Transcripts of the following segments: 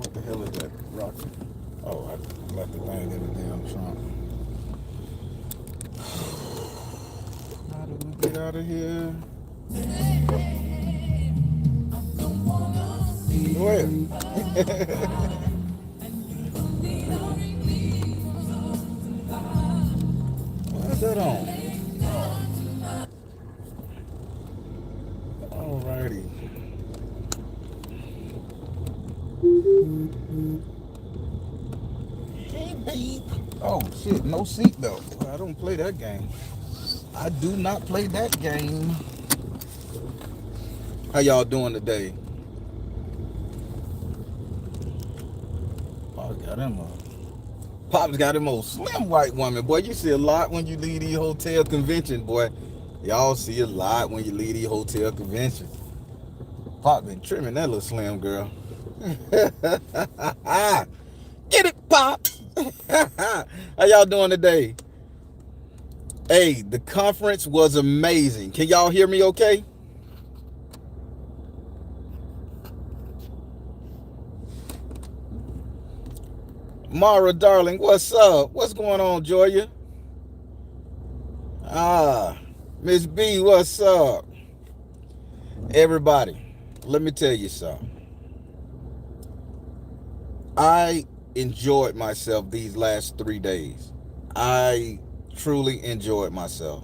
What the hell is that rocket? Oh, I left the thing in the damn trunk. How do we get out of here? Go ahead. What's that on? Alrighty. Hey, babe. Oh, shit. No seatbelt. I don't play that game. I do not play that game. How y'all doing today? Oh, got him up. Pop's got him old slim white woman. Boy, you see a lot when you leave these hotel conventions, boy. Y'all see a lot when you leave these hotel conventions. Pop been trimming that little slim girl. Get it, Pop. How y'all doing today? Hey, the conference was amazing. Can y'all hear me okay? Mara, darling, what's up? What's going on, Joya? Miss B, what's up? Everybody, let me tell you something. I enjoyed myself these last 3 days. I truly enjoyed myself.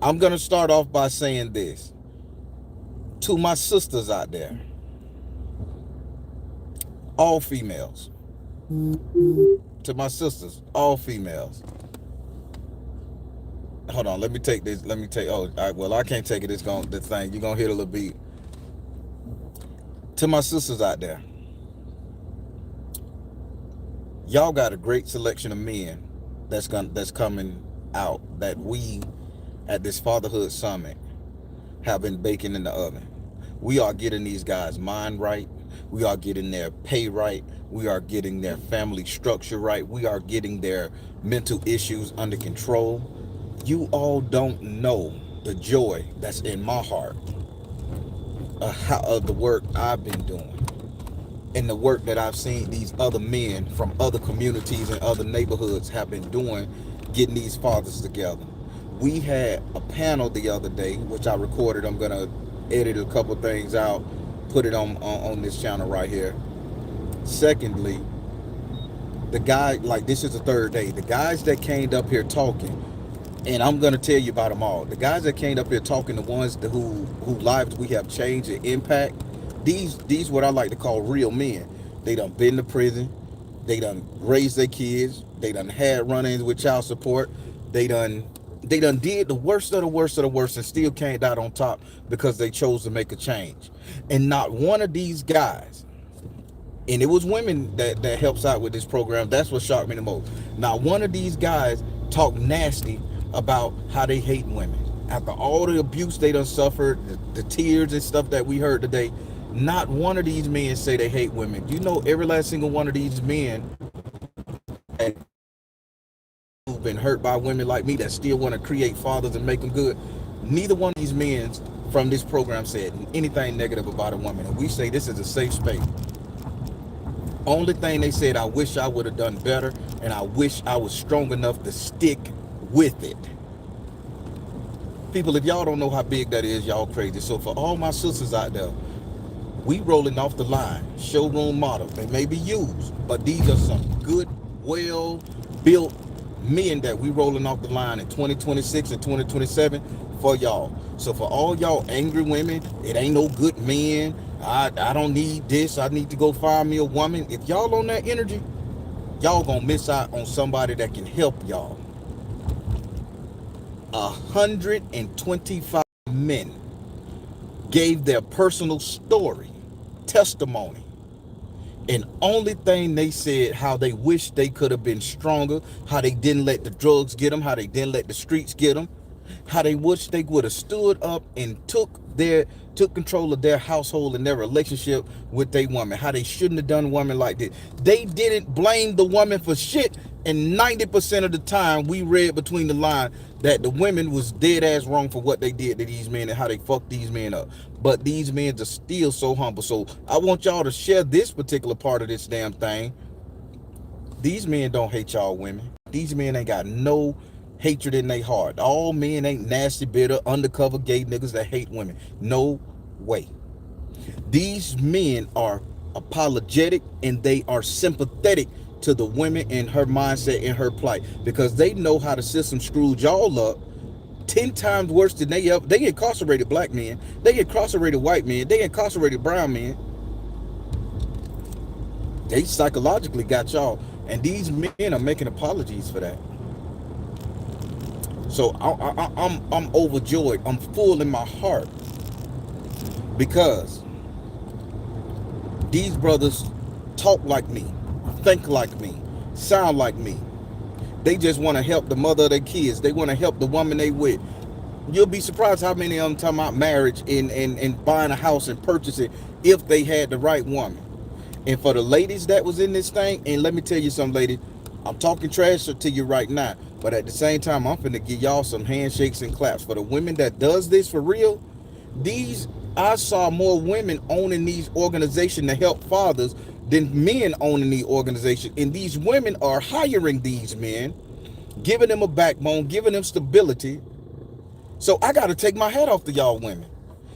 I'm going to start off by saying this. To my sisters out there, all females. To my sisters, all females. Hold on, let me take this. Well, I can't take it. It's going the thing. You're going to hit a little beat. To my sisters out there, y'all got a great selection of men that's coming out that we at this Fatherhood Summit have been baking in the oven. We are getting these guys' mind right. We are getting their pay right. We are getting their family structure right. We are getting their mental issues under control. You all don't know the joy that's in my heart of the work I've been doing and the work that I've seen these other men from other communities and other neighborhoods have been doing, getting these fathers together. We had a panel the other day, which I recorded. I'm going to edit a couple things out, put it on this channel right here. Secondly, the guy, like, this is the third day. The guys that came up here talking, and I'm going to tell you about them all. The guys that came up here talking, the ones who lives we have changed and impact, these what I like to call real men. They done been to prison. They done raised their kids. They done had run-ins with child support. They done did the worst of the worst of the worst and still came out on top because they chose to make a change. And not one of these guys, and it was women that helps out with this program. That's what shocked me the most. Not one of these guys talk nasty about how they hate women. After all the abuse they done suffered, the tears and stuff that we heard today, not one of these men say they hate women. You know, every last single one of these men who've been hurt by women like me that still want to create fathers and make them good, neither one of these men from this program said anything negative about a woman. And we say this is a safe space. Only thing they said, I wish I would have done better, and I wish I was strong enough to stick with it. People, if y'all don't know how big that is, y'all crazy. So for all my sisters out there, we rolling off the line, showroom models. They may be used, but these are some good, well-built men that we rolling off the line in 2026 and 2027 for y'all. So for all y'all angry women, it ain't no good men. I don't need this. I need to go find me a woman. If y'all on that energy, y'all gonna miss out on somebody that can help y'all. 125 men gave their personal story, testimony, and only thing they said how they wish they could have been stronger, how they didn't let the drugs get them, how they didn't let the streets get them, how they wish they would have stood up and took control of their household and their relationship with their woman, how they shouldn't have done woman like this. They didn't blame the woman for shit. And 90% of the time, we read between the lines that the women was dead ass wrong for what they did to these men and how they fucked these men up. But these men are still so humble. So I want y'all to share this particular part of this damn thing. These men don't hate y'all women. These men ain't got no hatred in their heart. All men ain't nasty, bitter, undercover gay niggas that hate women. No way. These men are apologetic and they are sympathetic to the women in her mindset and her plight, because they know how the system screwed y'all up 10 times worse than they incarcerated black men, they incarcerated white men, they incarcerated brown men. They psychologically got y'all, and these men are making apologies for that. So I'm overjoyed. I'm full in my heart because these brothers talk like me, think like me, sound like me. They just want to help the mother of their kids. They want to help the woman they with. You'll be surprised how many of them talking about marriage and buying a house and purchasing if they had the right woman. And for the ladies that was in this thing, and let me tell you something, ladies, I'm talking trash to you right now, but at the same time, I'm finna give y'all some handshakes and claps. For the women that does this for real, I saw more women owning these organizations to help fathers than men owning the organization. And these women are hiring these men, giving them a backbone, giving them stability. So I got to take my hat off to y'all women.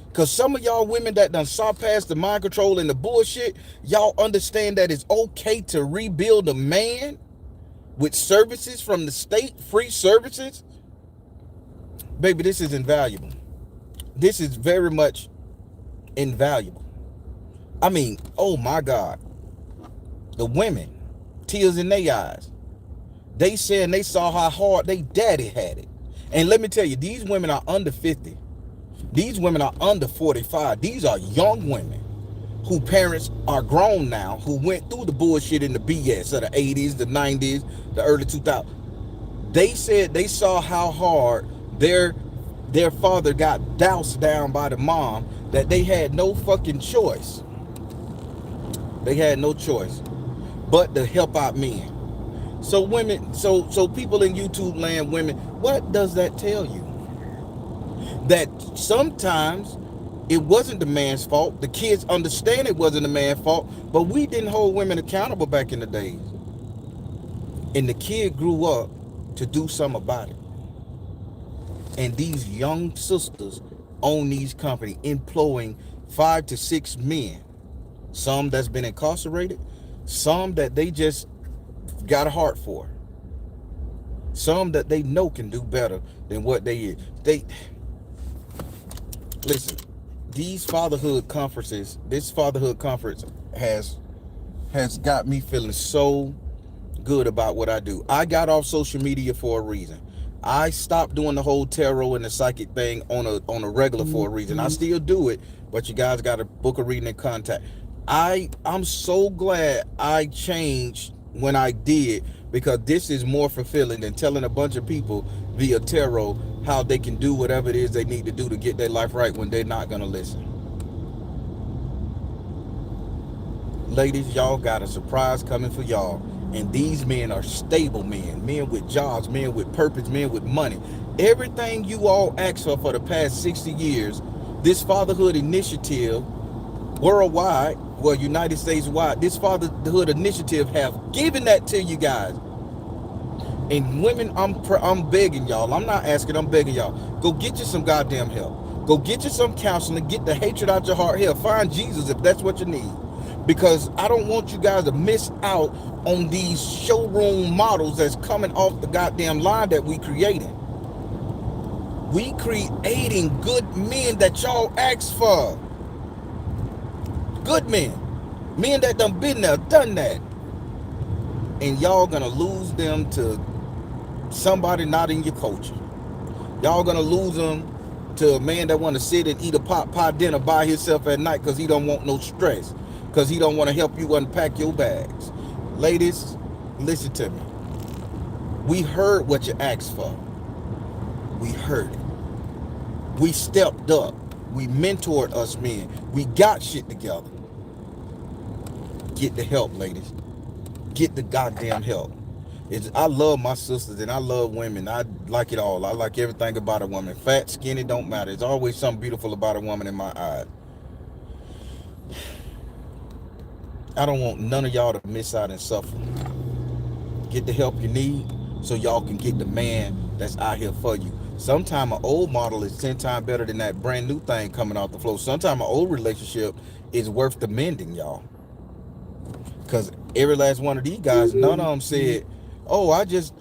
Because some of y'all women that done saw past the mind control and the bullshit, y'all understand that it's okay to rebuild a man with services from the state, free services. Baby, this is invaluable. This is very much invaluable. I mean, oh my God. The women, tears in their eyes. They saying they saw how hard they daddy had it. And let me tell you, these women are under 50. These women are under 45. These are young women whose parents are grown now, who went through the bullshit in the BS of the 80s, the 90s, the early 2000s. They said they saw how hard their father got doused down by the mom, that they had no fucking choice. They had no choice but to help out men. So women, so people in YouTube land, women, what does that tell you? That sometimes it wasn't the man's fault. The kids understand it wasn't the man's fault, but we didn't hold women accountable back in the days. And the kid grew up to do something about it. And these young sisters own these companies, employing 5 to 6 men. Some that's been incarcerated, some that they just got a heart for, some that they know can do better than what they is. Listen, these fatherhood conferences, this fatherhood conference has got me feeling so good about what I do. I got off social media for a reason. I stopped doing the whole tarot and the psychic thing on a regular for a reason. I still do it, but you guys got to book a reading and contact. I'm so glad I changed when I did, because this is more fulfilling than telling a bunch of people via tarot how they can do whatever it is they need to do to get their life right when they're not gonna listen. Ladies, y'all got a surprise coming for y'all. And these men are stable men, men with jobs, men with purpose, men with money. Everything you all asked for the past 60 years, this fatherhood initiative worldwide, well, United States wide, this fatherhood initiative have given that to you guys. And women, I'm begging y'all. I'm not asking, I'm begging y'all. Go get you some goddamn help. Go get you some counseling. Get the hatred out your heart. Hell, find Jesus if that's what you need. Because I don't want you guys to miss out on these showroom models that's coming off the goddamn line that we creating. We creating good men that y'all asked for. Good men. Men that done been there, done that. And y'all gonna lose them to somebody not in your culture. Y'all gonna lose them to a man that want to sit and eat a pot pie dinner by himself at night because he don't want no stress, because he don't want to help you unpack your bags. Ladies, listen to me. We heard what you asked for. We heard it. We stepped up. We mentored us men. We got shit together. Get the help, ladies. Get the goddamn help. I love my sisters and I love women. I like it all. I like everything about a woman. Fat, skinny, don't matter. There's always something beautiful about a woman in my eyes. I don't want none of y'all to miss out and suffer. Get the help you need so y'all can get the man that's out here for you. Sometimes an old model is 10 times better than that brand new thing coming off the floor. Sometimes an old relationship is worth the mending, y'all. Because every last one of these guys, none of them said, "Oh, I just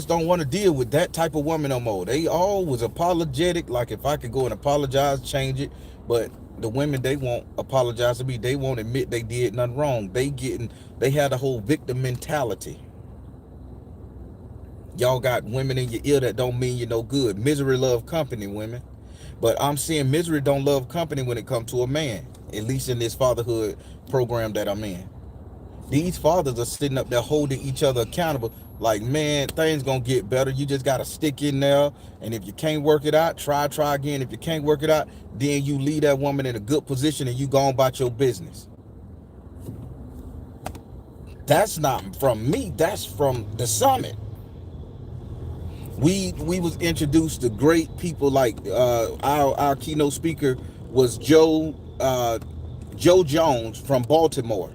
don't want to deal with that type of woman no more." They all was apologetic, like if I could go and apologize, change it. But the women, they won't apologize to me. They won't admit they did nothing wrong. They had a whole victim mentality. Y'all got women in your ear that don't mean you no good. Misery love company, women. But I'm seeing misery don't love company when it comes to a man, at least in this fatherhood program that I'm in. These fathers are sitting up there holding each other accountable. Like, man, things gonna get better. You just gotta stick in there. And if you can't work it out, try again. If you can't work it out, then you leave that woman in a good position and you go on about your business. That's not from me. That's from the summit. We was introduced to great people like our keynote speaker was Joe Jones from Baltimore.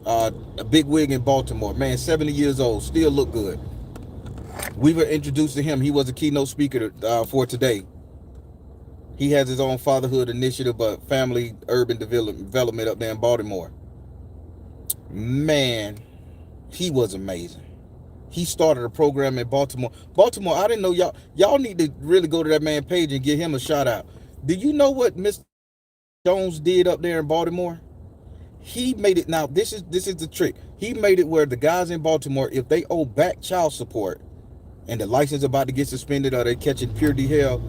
A big wig in Baltimore, man, 70 years old, still look good. We were introduced to him. He was a keynote speaker for today. He has his own fatherhood initiative, but family urban development up there in Baltimore. Man, he was amazing. He started a program in Baltimore. Baltimore, I didn't know y'all need to really go to that man's page and give him a shout out. Do you know what Mr. Jones did up there in Baltimore? He made it. Now this is the trick. He made it where the guys in Baltimore, if they owe back child support and the license about to get suspended or they catching purity hell,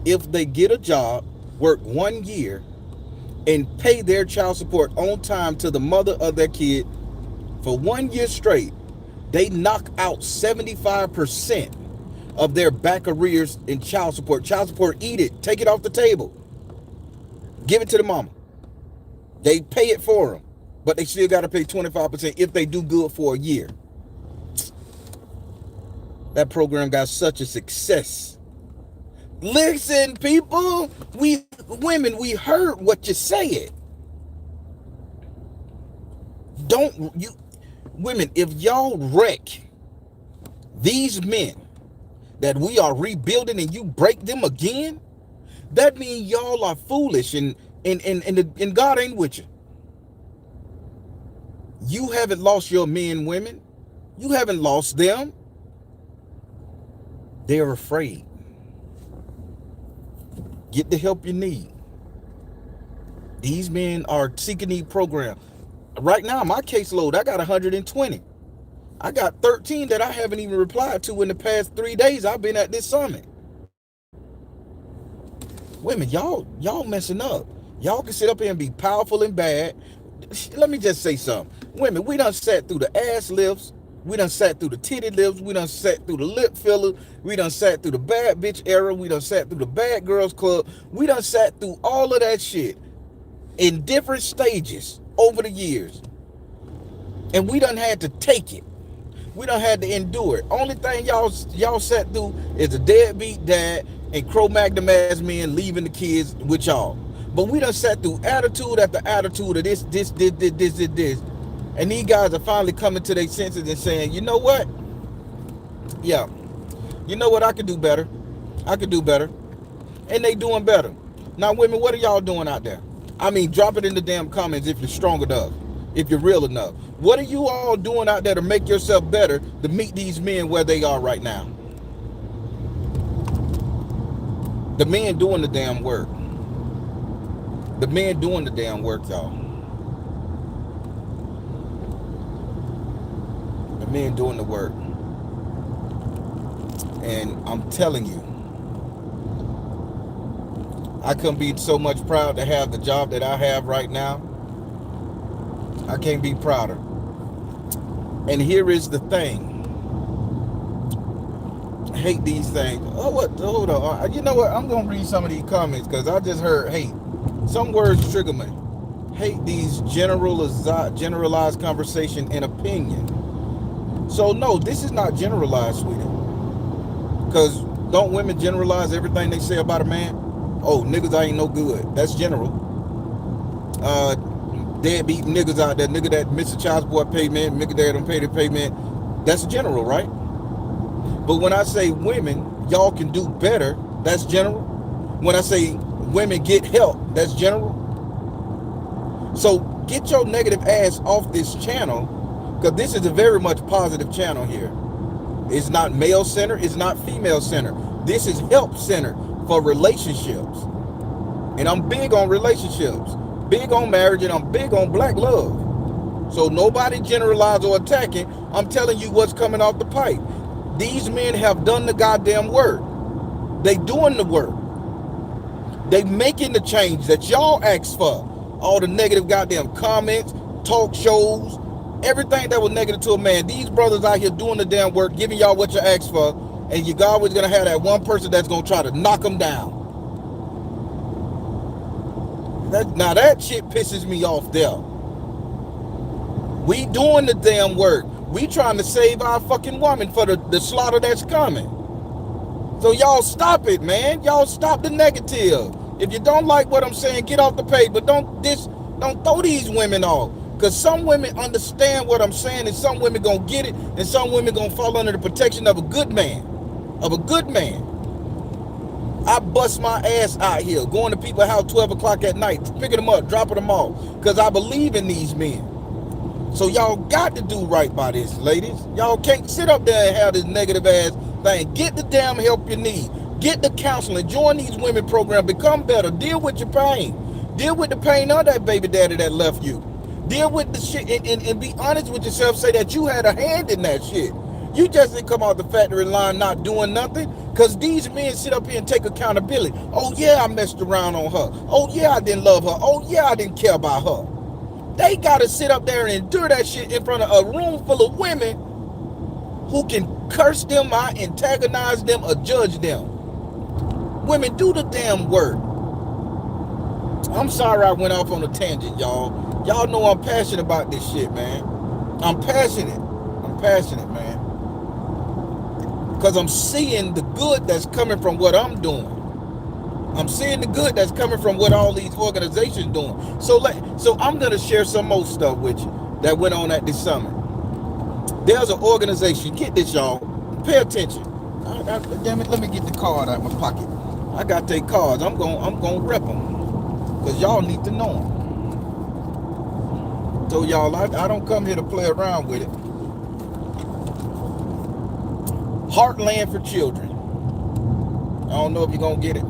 if they get a job, work 1 year, and pay their child support on time to the mother of their kid for 1 year straight, they knock out 75% of their back arrears in child support. Child support, eat it, take it off the table, give it to the mama. They pay it for them, but they still got to pay 25% if they do good for a year. That program got such a success. Listen, people, women, we heard what you said. Women, if y'all wreck these men that we are rebuilding and you break them again, that means y'all are foolish and God ain't with you. You haven't lost your men, women. You haven't lost them. They're afraid. Get the help you need. These men are seeking these programs. Right now, my caseload, I got 120. I got 13 that I haven't even replied to in the past 3 days I've been at this summit. Women, y'all messing up. Y'all can sit up here and be powerful and bad. Let me just say something. Women, we done sat through the ass lifts. We done sat through the titty lifts. We done sat through the lip filler. We done sat through the bad bitch era. We done sat through the bad girls club. We done sat through all of that shit in different stages over the years. And we done had to take it. We done had to endure it. Only thing y'all sat through is a deadbeat dad and Cro-Magnon ass men leaving the kids with y'all. But we done sat through attitude after attitude of this. And these guys are finally coming to their senses and saying, you know what? Yeah. You know what? I could do better. I could do better. And they doing better. Now, women, what are y'all doing out there? I mean, drop it in the damn comments if you're strong enough. If you're real enough. What are you all doing out there to make yourself better to meet these men where they are right now? The men doing the damn work. The men doing the damn work, y'all. The men doing the work. And I'm telling you, I couldn't be so much proud to have the job that I have right now. I can't be prouder. And here is the thing. I hate these things. Oh, what? Hold on. You know what? I'm going to read some of these comments because I just heard hate. Some words trigger me. Hate these generalized conversation and opinion. So no, this is not generalized, sweetie. Because don't women generalize everything they say about a man? Oh, niggas ain't no good. That's general. Uh, Deadbeat niggas out there, nigga that miss a child support payment, nigga that don't pay the payment. That's general, right? But when I say women, y'all can do better, that's general. When I say women get help, that's general. So get your negative ass off this channel, because this is a very much positive channel here. It's not male centered, it's not female centered. This is help centered for relationships. And I'm big on relationships, big on marriage, and I'm big on black love. So nobody generalize or attacking. I'm telling you what's coming off the pipe. These men have done the goddamn work. They doing the work. They making the change that y'all asked for. All the negative goddamn comments, talk shows, everything that was negative to a man. These brothers out here doing the damn work, giving y'all what you asked for, and you're always gonna have that one person that's gonna try to knock them down. Now that shit pisses me off there. We doing the damn work. We trying to save our fucking woman for the slaughter that's coming. So y'all stop it, man. Y'all stop the negative. If you don't like what I'm saying, get off the page. But don't throw these women off. Because some women understand what I'm saying, and some women gonna get it, and some women gonna fall under the protection of a good man. Of a good man. I bust my ass out here, going to people's house 12 o'clock at night, picking them up, dropping them off. Because I believe in these men. So y'all got to do right by this, ladies. Y'all can't sit up there and have this negative ass thing. Get the damn help you need. Get the counseling. Join these women programs. Become better. Deal with your pain. Deal with the pain of that baby daddy that left you. Deal with the shit and be honest with yourself. Say that you had a hand in that shit. You just didn't come out the factory line not doing nothing. Because these men sit up here and take accountability. Oh, yeah, I messed around on her. Oh, yeah, I didn't love her. Oh, yeah, I didn't care about her. They got to sit up there and endure that shit in front of a room full of women who can curse them out, antagonize them, or judge them. Women, do the damn work. I'm sorry I went off on a tangent, y'all. Y'all know I'm passionate about this shit, man. I'm passionate. I'm passionate, man. Because I'm seeing the good that's coming from what I'm doing. I'm seeing the good that's coming from what all these organizations doing. So I'm going to share some more stuff with you that went on at this summit. There's an organization. Get this, y'all. Pay attention. Damn it, let me get the card out of my pocket. I got their cards. I'm going to rep them. Because y'all need to know them. So y'all, I don't come here to play around with it. Heartland for Children. I don't know if you're going to get it.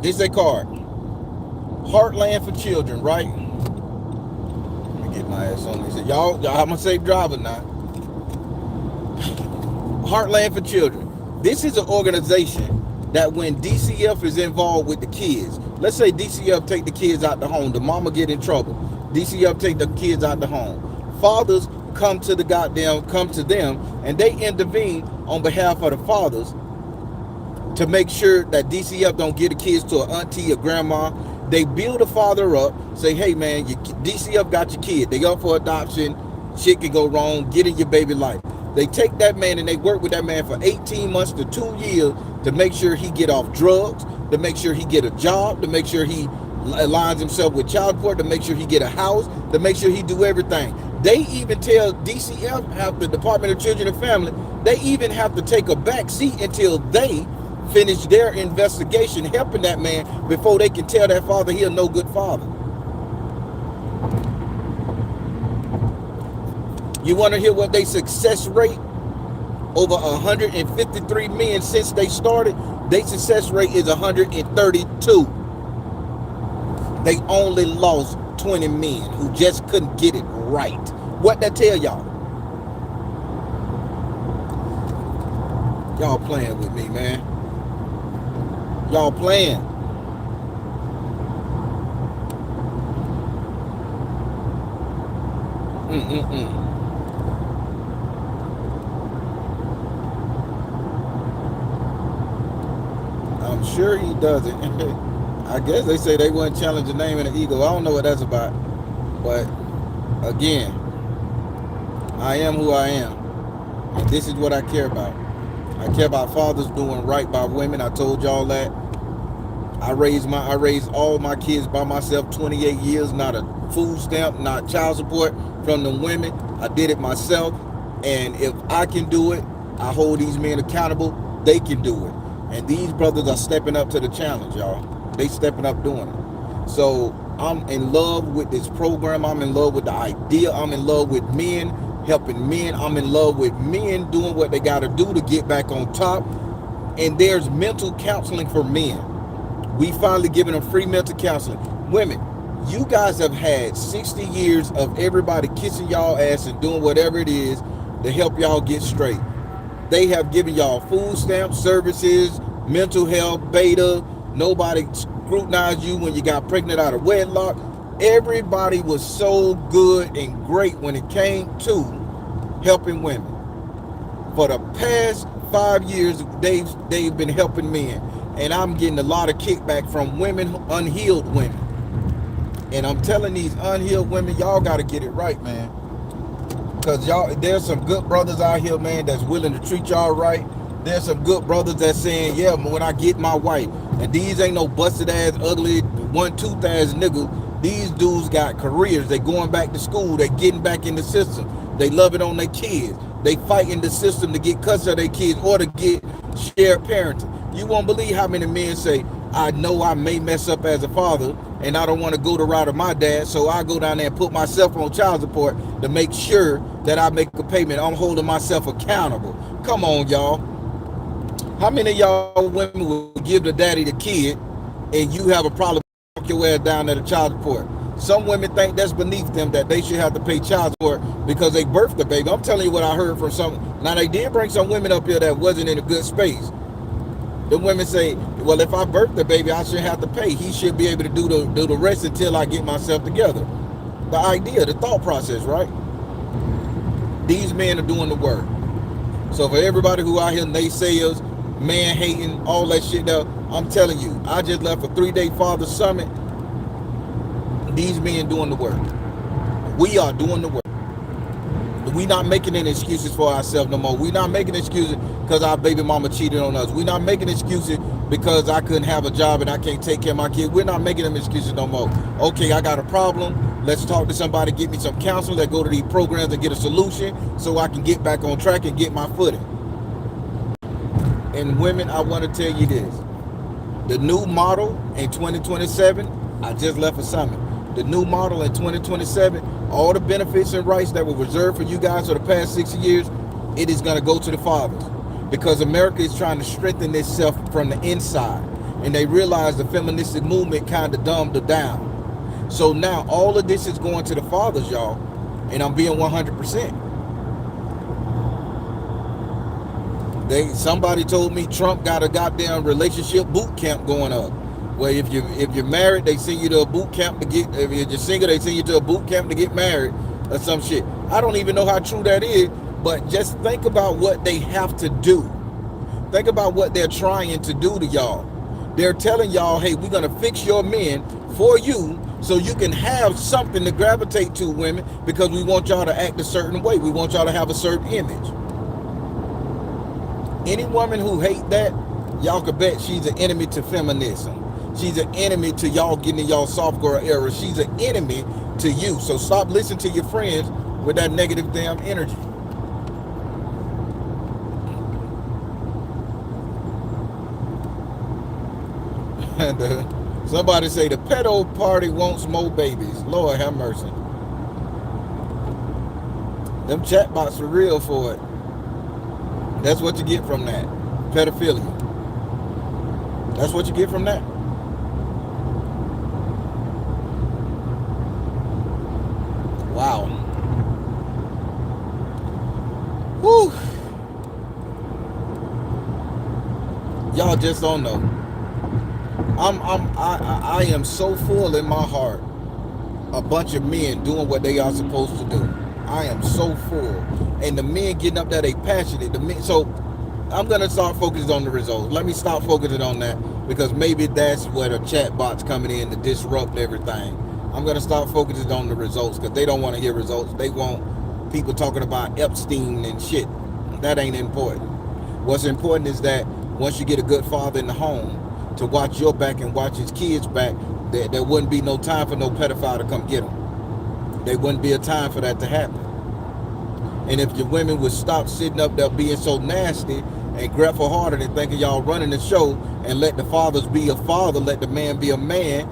This is a card. Heartland for Children, right? Let me get my ass on this. Y'all, I'm a safe driver now. Heartland for Children. This is an organization that when DCF is involved with the kids, let's say DCF take the kids out the home, the mama get in trouble. DCF take the kids out the home. Fathers come to them, and they intervene on behalf of the fathers to make sure that DCF don't get the kids to an auntie or grandma. They build a father up, say, hey man, DCF got your kid. They up for adoption. Shit can go wrong. Get in your baby life. They take that man and they work with that man for 18 months to 2 years to make sure he get off drugs, to make sure he get a job, to make sure he aligns himself with child support, to make sure he get a house, to make sure he do everything. They even tell DCF, have the Department of Children and Family, they even have to take a back seat until they finish their investigation helping that man before they can tell that father he a no good father. You want to hear what their success rate? Over 153 men since they started, their success rate is 132. They only lost 20 men who just couldn't get it right. What that tell y'all? Y'all playing with me, man. Y'all playing. I'm sure he does it. I guess they say they wouldn't challenge the name and the ego. I don't know what that's about. But again, I am who I am. And this is what I care about. I care about fathers doing right by women. I told y'all that. I raised all my kids by myself, 28 years, not a food stamp, not child support from the women. I did it myself. And if I can do it, I hold these men accountable, they can do it. And these brothers are stepping up to the challenge, y'all. They stepping up doing it. So I'm in love with this program. I'm in love with the idea. I'm in love with men, helping men. I'm in love with men doing what they got to do to get back on top. And there's mental counseling for men. We finally giving them free mental counseling. Women, you guys have had 60 years of everybody kissing y'all ass and doing whatever it is to help y'all get straight. They have given y'all food stamps, services, mental health, beta. Nobody scrutinized you when you got pregnant out of wedlock. Everybody was so good and great when it came to helping women. For the past 5 years, they've been helping men. And I'm getting a lot of kickback from women, unhealed women. And I'm telling these unhealed women, y'all got to get it right, man. Because y'all, there's some good brothers out here, man, that's willing to treat y'all right. There's some good brothers that's saying, yeah, when I get my wife. And these ain't no busted ass, ugly, one-tooth ass niggas. These dudes got careers. They going back to school. They getting back in the system. They love it on their kids. They fighting the system to get custody of their kids or to get shared parenting. You won't believe how many men say, I know I may mess up as a father and I don't want to go the route of my dad, so I go down there and put myself on child support to make sure that I make a payment. I'm holding myself accountable. Come on, y'all. How many of y'all women will give the daddy the kid and you have a problem with your ass down at the child support? Some women think that's beneath them, that they should have to pay child support because they birthed the baby. I'm telling you what I heard from some. Now, they did bring some women up here that wasn't in a good space. The women say, well, if I birthed the baby, I shouldn't have to pay. He should be able to do the rest until I get myself together. The idea, the thought process, right? These men are doing the work. So for everybody who out here naysayers, man hating, all that shit now, I'm telling you, I just left a 3-day father summit. These men doing the work. We are doing the work. We not making any excuses for ourselves no more. We not making excuses because our baby mama cheated on us. We not making excuses because I couldn't have a job and I can't take care of my kid. We're not making them excuses no more. Okay, I got a problem. Let's talk to somebody, get me some counseling. Let's go to these programs and get a solution so I can get back on track and get my footing. And women, I want to tell you this. The new model in 2027, I just left a summit. The new model in 2027, all the benefits and rights that were reserved for you guys for the past 60 years, it is going to go to the fathers. Because America is trying to strengthen itself from the inside. And they realize the feministic movement kind of dumbed it down. So now all of this is going to the fathers, y'all. And I'm being 100%. Somebody told me Trump got a goddamn relationship boot camp going up. Well, if you're married, they send you to a boot camp to get. If you're single, they send you to a boot camp to get married or some shit. I don't even know how true that is, but just think about what they have to do. Think about what they're trying to do to y'all. They're telling y'all, hey, we're gonna fix your men for you so you can have something to gravitate to, women, because we want y'all to act a certain way. We want y'all to have a certain image. Any woman who hate that, y'all can bet she's an enemy to feminism. She's an enemy to y'all getting in y'all soft girl era. She's an enemy to you. So stop listening to your friends with that negative damn energy. And somebody say the pedo party wants more babies. Lord have mercy. Them chatbots for real for it. That's what you get from that. Pedophilia. That's what you get from that. Wow. Whew. Y'all just don't know. I am so full in my heart. A bunch of men doing what they are supposed to do. I am so full. And the men getting up there, they passionate. The men, so I'm gonna start focusing on the results. Let me stop focusing on that, because maybe that's where the chat bots coming in to disrupt everything. I'm gonna start focusing on the results, because they don't want to hear results. They want people talking about Epstein and shit. That ain't important. What's important is that once you get a good father in the home to watch your back and watch his kids back, there wouldn't be no time for no pedophile to come get them. There wouldn't be a time for that to happen. And if your women would stop sitting up there being so nasty and grapple harder and thinking y'all running the show, and let the fathers be a father, let the man be a man,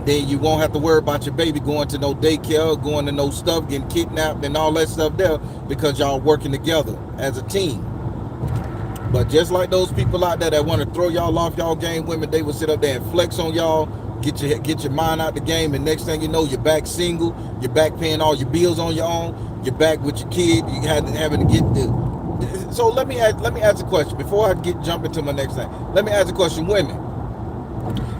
then you won't have to worry about your baby going to no daycare, going to no stuff, getting kidnapped and all that stuff there, because y'all working together as a team. But just like those people out there that want to throw y'all off y'all game, women, they will sit up there and flex on y'all, get your mind out the game, and next thing you know, you're back single, you're back paying all your bills on your own, you're back with your kid, you having to get the. So let me ask a question before I jump into my next thing. Let me ask a question, women.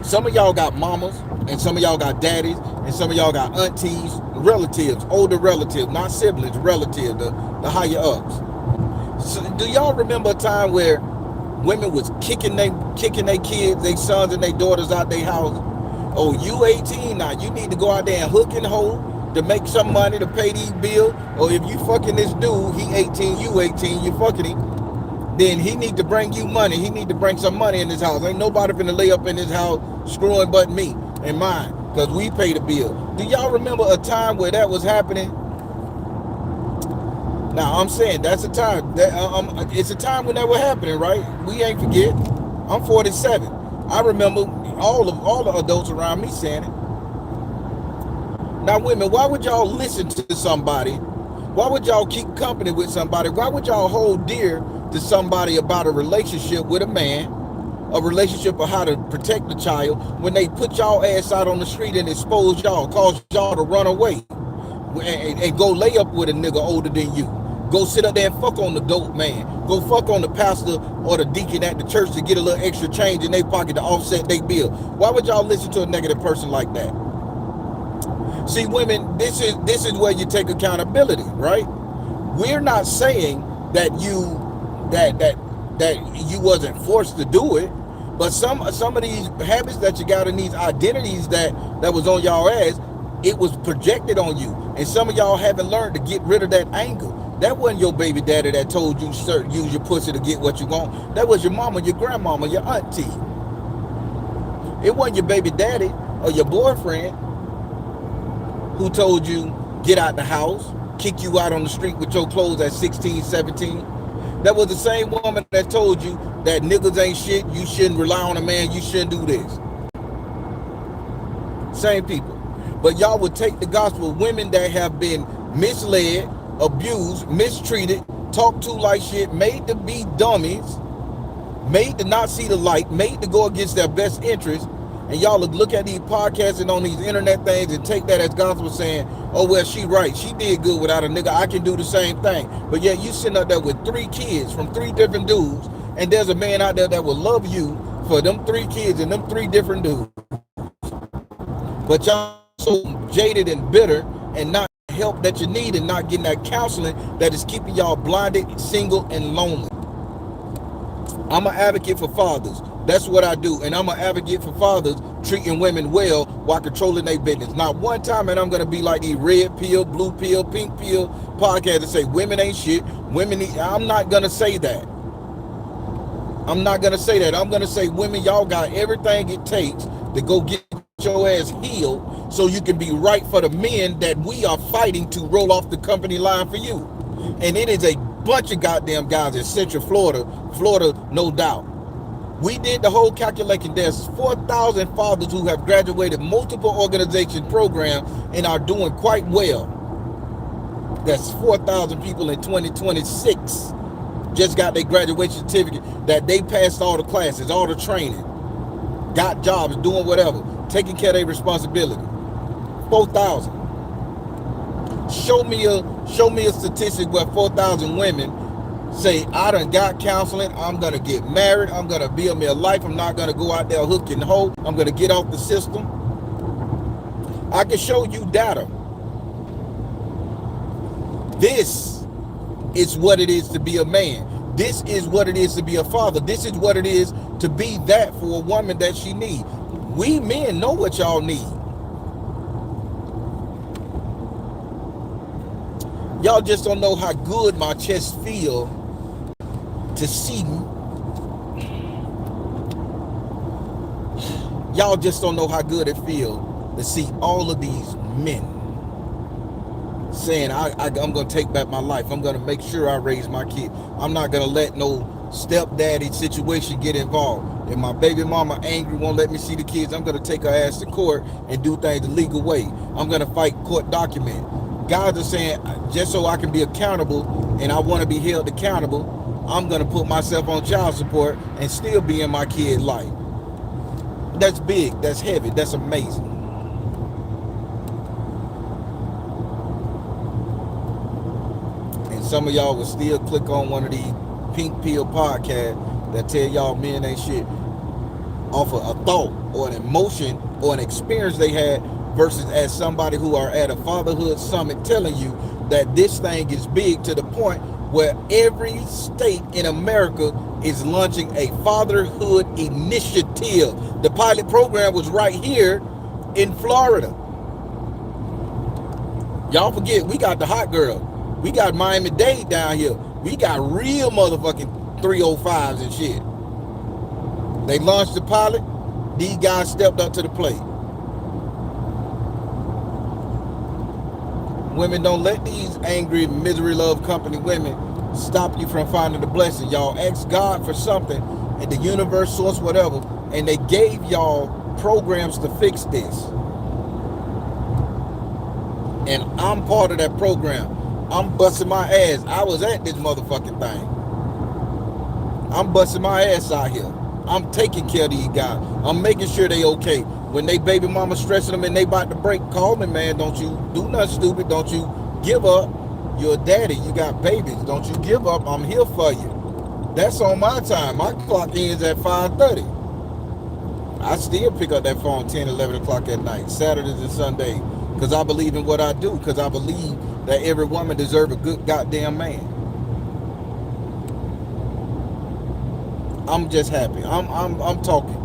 Some of y'all got mamas, and some of y'all got daddies, and some of y'all got aunties, relatives, older relatives, not siblings, relatives, the higher ups. So do y'all remember a time where women was kicking their kids, their sons and their daughters out their house? Oh, you 18 now, you need to go out there and hook and hold to make some money to pay these bills. Or if you fucking this dude, he 18, you 18, you fucking him, then he need to bring you money. He need to bring some money in his house. Ain't nobody finna lay up in his house screwing but me and mine, because we pay the bill. Do y'all remember a time where that was happening? Now, I'm saying that's a time. It's a time when that was happening, right? We ain't forget. I'm 47. I remember all the adults around me saying it. Now, women, why would y'all listen to somebody? Why would y'all keep company with somebody? Why would y'all hold dear to somebody about a relationship with a man, a relationship of how to protect the child, when they put y'all ass out on the street and expose y'all, cause y'all to run away and go lay up with a nigga older than you? Go sit up there and fuck on the dope man. Go fuck on the pastor or the deacon at the church to get a little extra change in their pocket to offset their bill. Why would y'all listen to a negative person like that? See, women, this is where you take accountability, right? We're not saying that you wasn't forced to do it, but some of these habits that you got and these identities that was on y'all ass, it was projected on you, and some of y'all haven't learned to get rid of that anger. That wasn't your baby daddy that told you, sir, use your pussy to get what you want. That was your mama, your grandmama, your auntie. It wasn't your baby daddy or your boyfriend who told you get out the house, kick you out on the street with your clothes at 16, 17. That was the same woman that told you that niggas ain't shit, you shouldn't rely on a man, you shouldn't do this. Same people. But y'all would take the gospel, women that have been misled, abused, mistreated, talked to like shit, made to be dummies, made to not see the light, made to go against their best interest, and y'all look at these podcasts and on these internet things and take that as gospel, saying, oh, well, she right, she did good without a nigga, I can do the same thing. But yet you sitting up there with 3 kids from 3 different dudes, and there's a man out there that will love you for them 3 kids and them 3 different dudes. But y'all so jaded and bitter and not help that you need and not getting that counseling that is keeping y'all blinded, single, and lonely. I'm an advocate for fathers. That's what I do. And I'm an advocate for fathers treating women well while controlling their business. Not one time, and I'm going to be like these red pill, blue pill, pink pill podcasts that say women ain't shit. I'm not going to say that. I'm not going to say that. I'm going to say, women, y'all got everything it takes to go get your ass healed so you can be right for the men that we are fighting to roll off the company line for you. And it is a bunch of goddamn guys in Central Florida, no doubt. We did the whole calculation. There's 4,000 fathers who have graduated multiple organization programs and are doing quite well. That's 4,000 people in 2026 just got their graduation certificate, that they passed all the classes, all the training, got jobs, doing whatever, taking care of their responsibility. 4,000. Show me a statistic where 4,000 women say, I done got counseling, I'm gonna get married, I'm gonna build me a life, I'm not gonna go out there hook and hoe, I'm gonna get off the system. I can show you data. This is what it is to be a man. This is what it is to be a father. This is what it is to be that for a woman that she needs. We men know what y'all need. Y'all just don't know how good my chest feel to see. Y'all just don't know how good it feel to see all of these men saying, I'm going to take back my life. I'm going to make sure I raise my kid. I'm not going to let no stepdaddy situation get involved. If my baby mama angry, won't let me see the kids, I'm going to take her ass to court and do things the legal way. I'm going to fight court document. Guys are saying, just so I can be accountable and I want to be held accountable, I'm going to put myself on child support and still be in my kid's life. That's big. That's heavy. That's amazing. And some of y'all will still click on one of these pink pill podcasts that tell y'all men ain't shit off of a thought or an emotion or an experience they had, versus as somebody who are at a fatherhood summit telling you that this thing is big to the point where every state in America is launching a fatherhood initiative. The pilot program was right here in Florida. Y'all forget, we got the hot girl. We got Miami-Dade down here. We got real motherfucking 305s and shit. They launched the pilot. These guys stepped up to the plate. Women, don't let these angry, misery love company women stop you from finding the blessing. Y'all ask God for something and the universe, source, whatever, and they gave y'all programs to fix this. And I'm part of that program. I'm busting my ass. I was at this motherfucking thing. I'm busting my ass out here. I'm taking care of these guys. I'm making sure they okay. When they baby mama stressing them and they about to break, call me, man. Don't you do nothing stupid. Don't you give up. You're a daddy. You got babies. Don't you give up. I'm here for you. That's on my time. My clock ends at 5:30. I still pick up that phone 10, 11 o'clock at night, Saturdays and Sundays, because I believe in what I do, because I believe that every woman deserves a good goddamn man. I'm just happy. I'm talking.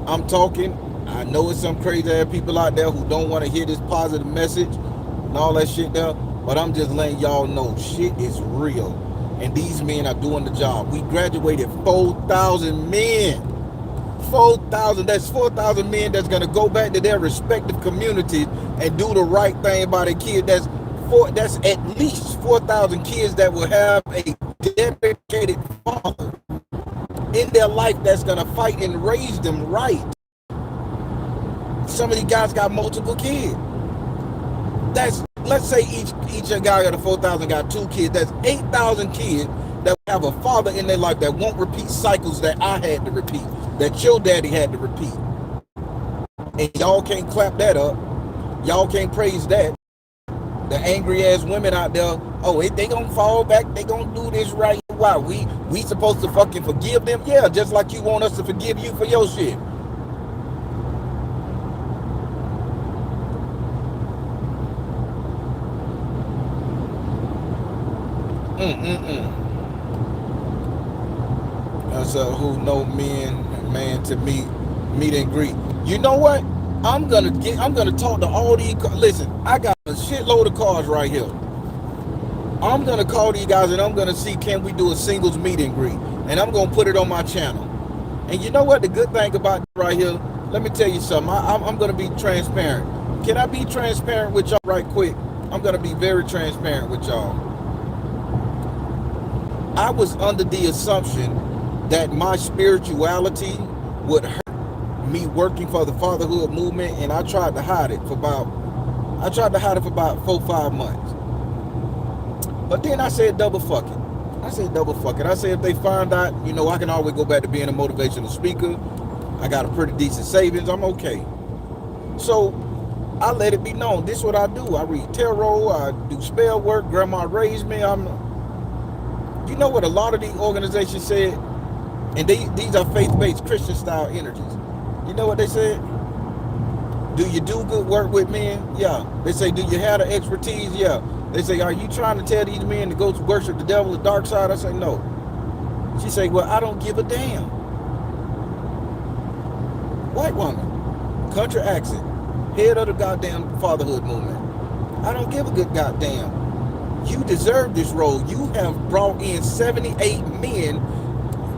I'm talking. I know it's some crazy ass people out there who don't want to hear this positive message and all that shit there, but I'm just letting y'all know shit is real. And these men are doing the job. We graduated 4,000 men. 4,000, that's 4,000 men that's going to go back to their respective communities and do the right thing by their kids. That's at least 4,000 kids that will have a dedicated father in their life that's going to fight and raise them right. Some of these guys got multiple kids. That's, let's say each guy out of 4,000 got 2 kids. That's 8,000 kids that have a father in their life that won't repeat cycles that I had to repeat, that your daddy had to repeat. And y'all can't clap that up. Y'all can't praise that. The angry ass women out there, oh, they gonna fall back, they gonna do this right. Why? We supposed to fucking forgive them? Yeah, just like you want us to forgive you for your shit. That's who know man to meet and greet. You know what? I'm gonna talk to all these. Listen, I got a shitload of cars right here. I'm gonna call these guys and I'm gonna see, can we do a singles meet and greet, and I'm gonna put it on my channel. And you know what? The good thing about this right here, let me tell you something. I'm gonna be transparent. Can I be transparent with y'all right quick? I'm gonna be very transparent with y'all. I was under the assumption that my spirituality would hurt me working for the fatherhood movement, and I tried to hide it for about 4-5 months. But then I said double fuck it. I said if they find out, you know, I can always go back to being a motivational speaker. I got a pretty decent savings. I'm okay. So I let it be known. This is what I do. I read tarot. I do spell work. Grandma raised me. You know what a lot of these organizations said? And these are faith-based Christian style energies. You know what they said? Do you do good work with men? Yeah. They say, do you have the expertise? Yeah. They say, are you trying to tell these men to go worship the devil, the dark side? I say, no. She say, well, I don't give a damn. White woman, country accent, head of the goddamn fatherhood movement. I don't give a good goddamn. You deserve this role. You have brought in 78 men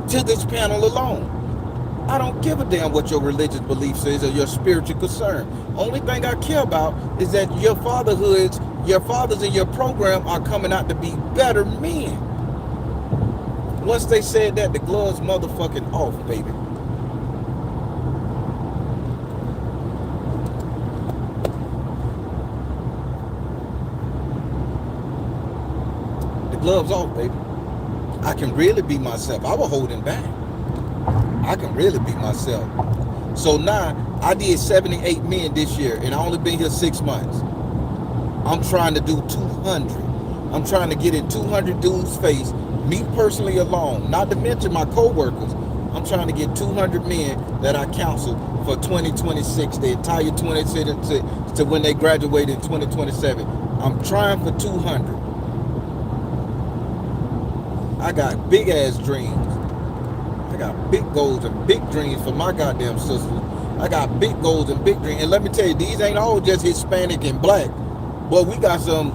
to this panel alone. I don't give a damn what your religious belief is or your spiritual concern. Only thing I care about is that your fathers in your program are coming out to be better men. Once they said that, the gloves motherfucking off, baby. The gloves off, baby. I can really be myself. I was holding back. I can really be myself. So now I did 78 men this year, and I only been here 6 months. I'm trying to do 200. I'm trying to get in 200 dudes' face, me personally alone, not to mention my co-workers. I'm trying to get 200 men that I counsel for 2026, the entire 2026 to when they graduate in 2027. I'm trying for 200. I got big ass dreams. I got big goals and big dreams for my goddamn sisters. I got big goals and big dreams. And let me tell you, these ain't all just Hispanic and black. But we got some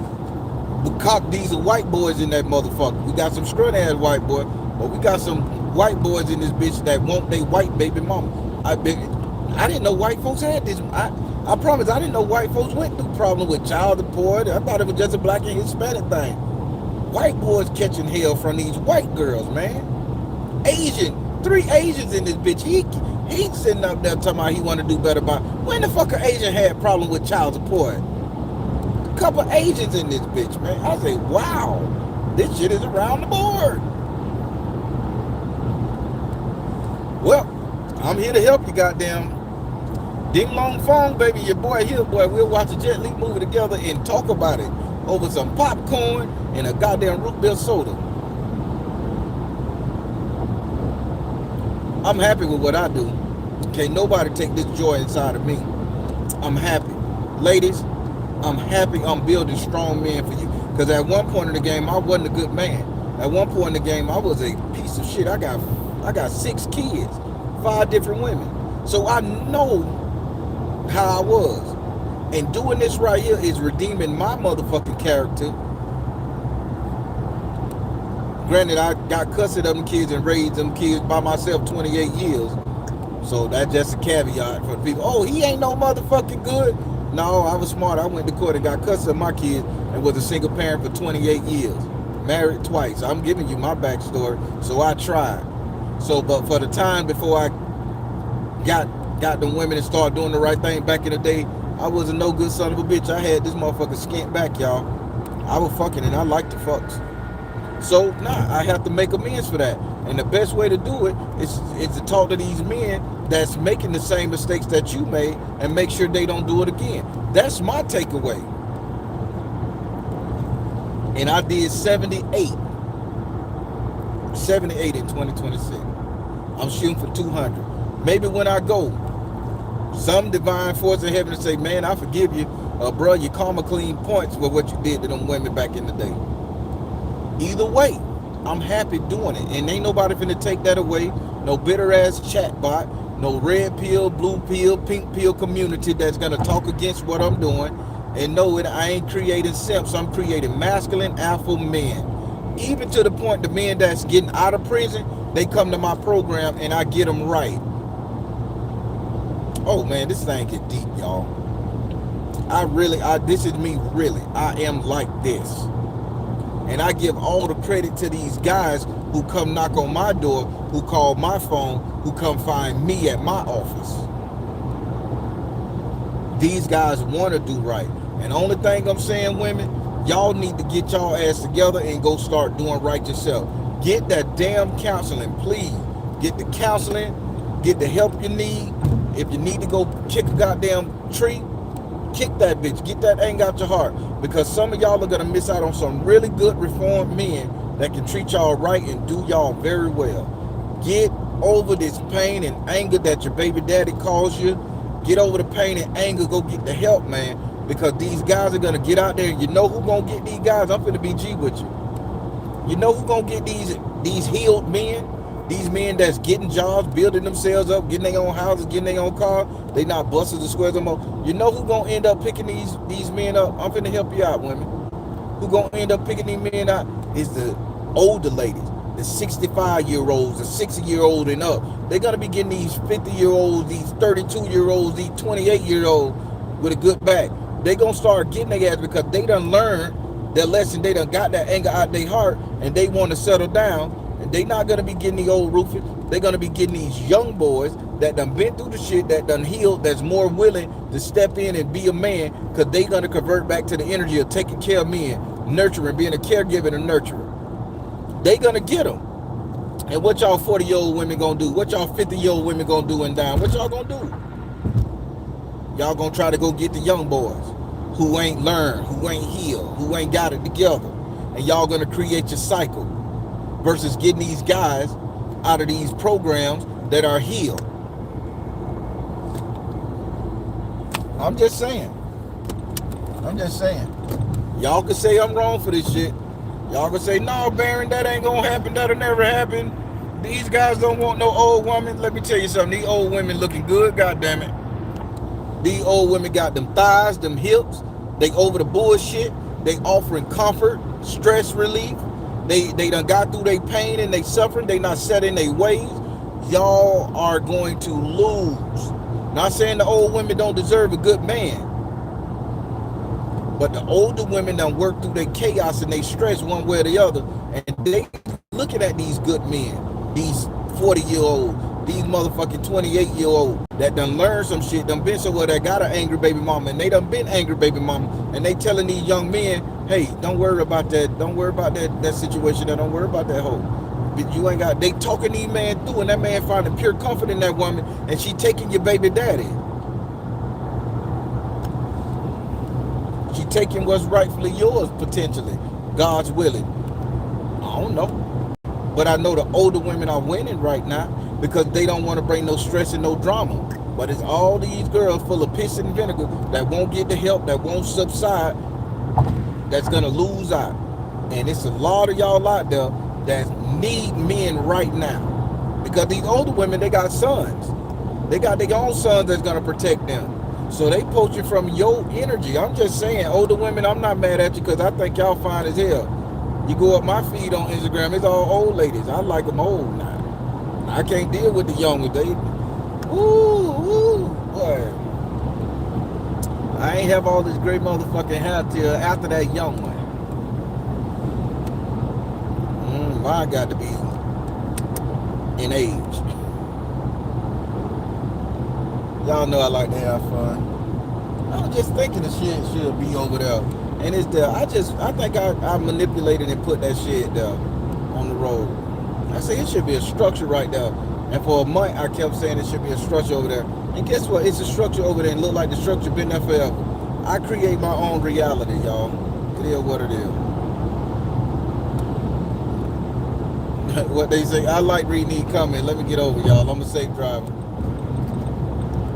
cock diesel white boys in that motherfucker. We got some screwed ass white boys. But we got some white boys in this bitch that want they white baby mama. I didn't know white folks had this. I promise I didn't know white folks went through problem with child support. I thought it was just a black and Hispanic thing. White boys catching hell from these white girls, man. Asian. 3 Asians in this bitch. He's sitting up there talking about he want to do better by. When the fuck a Asian had problem with child support? A couple Asians in this bitch, man. I say, wow, this shit is around the board. Well, I'm here to help you, goddamn. Ding long phone, baby. Your boy here, boy. We'll watch a Jet Li movie together and talk about it over some popcorn and a goddamn root beer soda. I'm happy with what I do. Can't nobody take this joy inside of me. I'm happy. Ladies, I'm happy I'm building strong men for you. Because at one point in the game, I wasn't a good man. At one point in the game, I was a piece of shit. I got 6 kids, 5 different women. So I know how I was. And doing this right here is redeeming my motherfucking character. Granted, I got custody of them kids and raised them kids by myself 28 years. So that's just a caveat for the people. Oh, he ain't no motherfucking good. No, I was smart. I went to court and got custody of my kids and was a single parent for 28 years. Married twice. I'm giving you my backstory. So I tried. So, but for the time before I got them women and started doing the right thing back in the day, I was a no good son of a bitch. I had this motherfucker skint back, y'all. I was fucking and I liked the fucks. So I have to make amends for that. And the best way to do it is to talk to these men that's making the same mistakes that you made and make sure they don't do it again. That's my takeaway. And I did 78 in 2026. I'm shooting for 200. Maybe when I go, some divine force in heaven to say, man, I forgive you. Bro, your karma clean points for what you did to them women back in the day. Either way, I'm happy doing it. And ain't nobody finna take that away. No bitter ass chat bot, no red pill, blue pill, pink pill community that's gonna talk against what I'm doing. And know it, I ain't creating simps, I'm creating masculine alpha men. Even to the point the men that's getting out of prison, they come to my program and I get them right. Oh man, this thing get deep, y'all. This is me really. I am like this. And I give all the credit to these guys who come knock on my door, who call my phone, who come find me at my office. These guys want to do right. And the only thing I'm saying, women, y'all need to get y'all ass together and go start doing right yourself. Get that damn counseling, please. Get the counseling, get the help you need. If you need to go kick a goddamn tree, kick that bitch. Get that anger out your heart. Because some of y'all are going to miss out on some really good reformed men that can treat y'all right and do y'all very well. Get over this pain and anger that your baby daddy calls you. Get over the pain and anger. Go get the help, man. Because these guys are going to get out there. And you know who's going to get these guys? I'm finna be G with you. You know who's going to get these healed men? These men that's getting jobs, building themselves up, getting their own houses, getting their own cars. They not busters and squares no more. You know who's going to end up picking these men up? I'm finna help you out, women. who gonna end up picking these men out is the older ladies, the 65-year-olds, the 60-year-old and up. They're gonna be getting these 50-year-olds, these 32-year-olds, these 28-year-olds with a good back. They gonna start getting their ass because they done learned their lesson. They done got that anger out their heart, and they want to settle down. And they not gonna be getting the old roofies. They're gonna be getting these young boys that done been through the shit, that done healed, that's more willing to step in and be a man, because they gonna convert back to the energy of taking care of men, nurturing, being a caregiver and a nurturer. They gonna get them. And what y'all 40-year-old women gonna do? What y'all 50-year-old women gonna do and down? What y'all gonna do? Y'all gonna try to go get the young boys who ain't learned, who ain't healed, who ain't got it together. And y'all gonna create your cycle versus getting these guys out of these programs that are healed. I'm just saying. Y'all can say I'm wrong for this shit. Y'all can say, no, Baron, that ain't gonna happen. That'll never happen. These guys don't want no old woman. Let me tell you something. These old women looking good, goddammit. These old women got them thighs, them hips. They over the bullshit. They offering comfort, stress relief. They done got through their pain and they suffering. They not set in their ways. Y'all are going to lose. Not saying the old women don't deserve a good man, but the older women done work through their chaos and they stress one way or the other, and they looking at these good men, these 40-year-old, these motherfucking 28-year-old that done learned some shit, done been somewhere, that got an angry baby mama, and they done been angry baby mama, and they telling these young men, hey, don't worry about that, don't worry about that situation, don't worry about that hoe. You ain't got, they talking these man through, and that man finding pure comfort in that woman, and she taking your baby daddy. She taking what's rightfully yours, potentially. God's willing. I don't know. But I know the older women are winning right now because they don't want to bring no stress and no drama. But it's all these girls full of piss and vinegar that won't get the help, that won't subside, that's going to lose out. And it's a lot of y'all out there that need men right now. Because these older women, they got sons. They got their own sons that's going to protect them. So they poaching from your energy. I'm just saying, older women, I'm not mad at you because I think y'all fine as hell. You go up my feed on Instagram, it's all old ladies. I like them old now. I can't deal with the young ones. They, boy. I ain't have all this great motherfucking hair till after that young one. Mine got to be in age. Y'all know I like to have fun. I'm just thinking the shit should be over there. And it's there. I think I manipulated and put that shit there on the road. I say it should be a structure right there. And for a month, I kept saying it should be a structure over there. And guess what? It's a structure over there and look like the structure been there forever. I create my own reality, y'all. It is what it is. What they say, I like reading these comments. Let me get over, y'all. I'm a safe driver.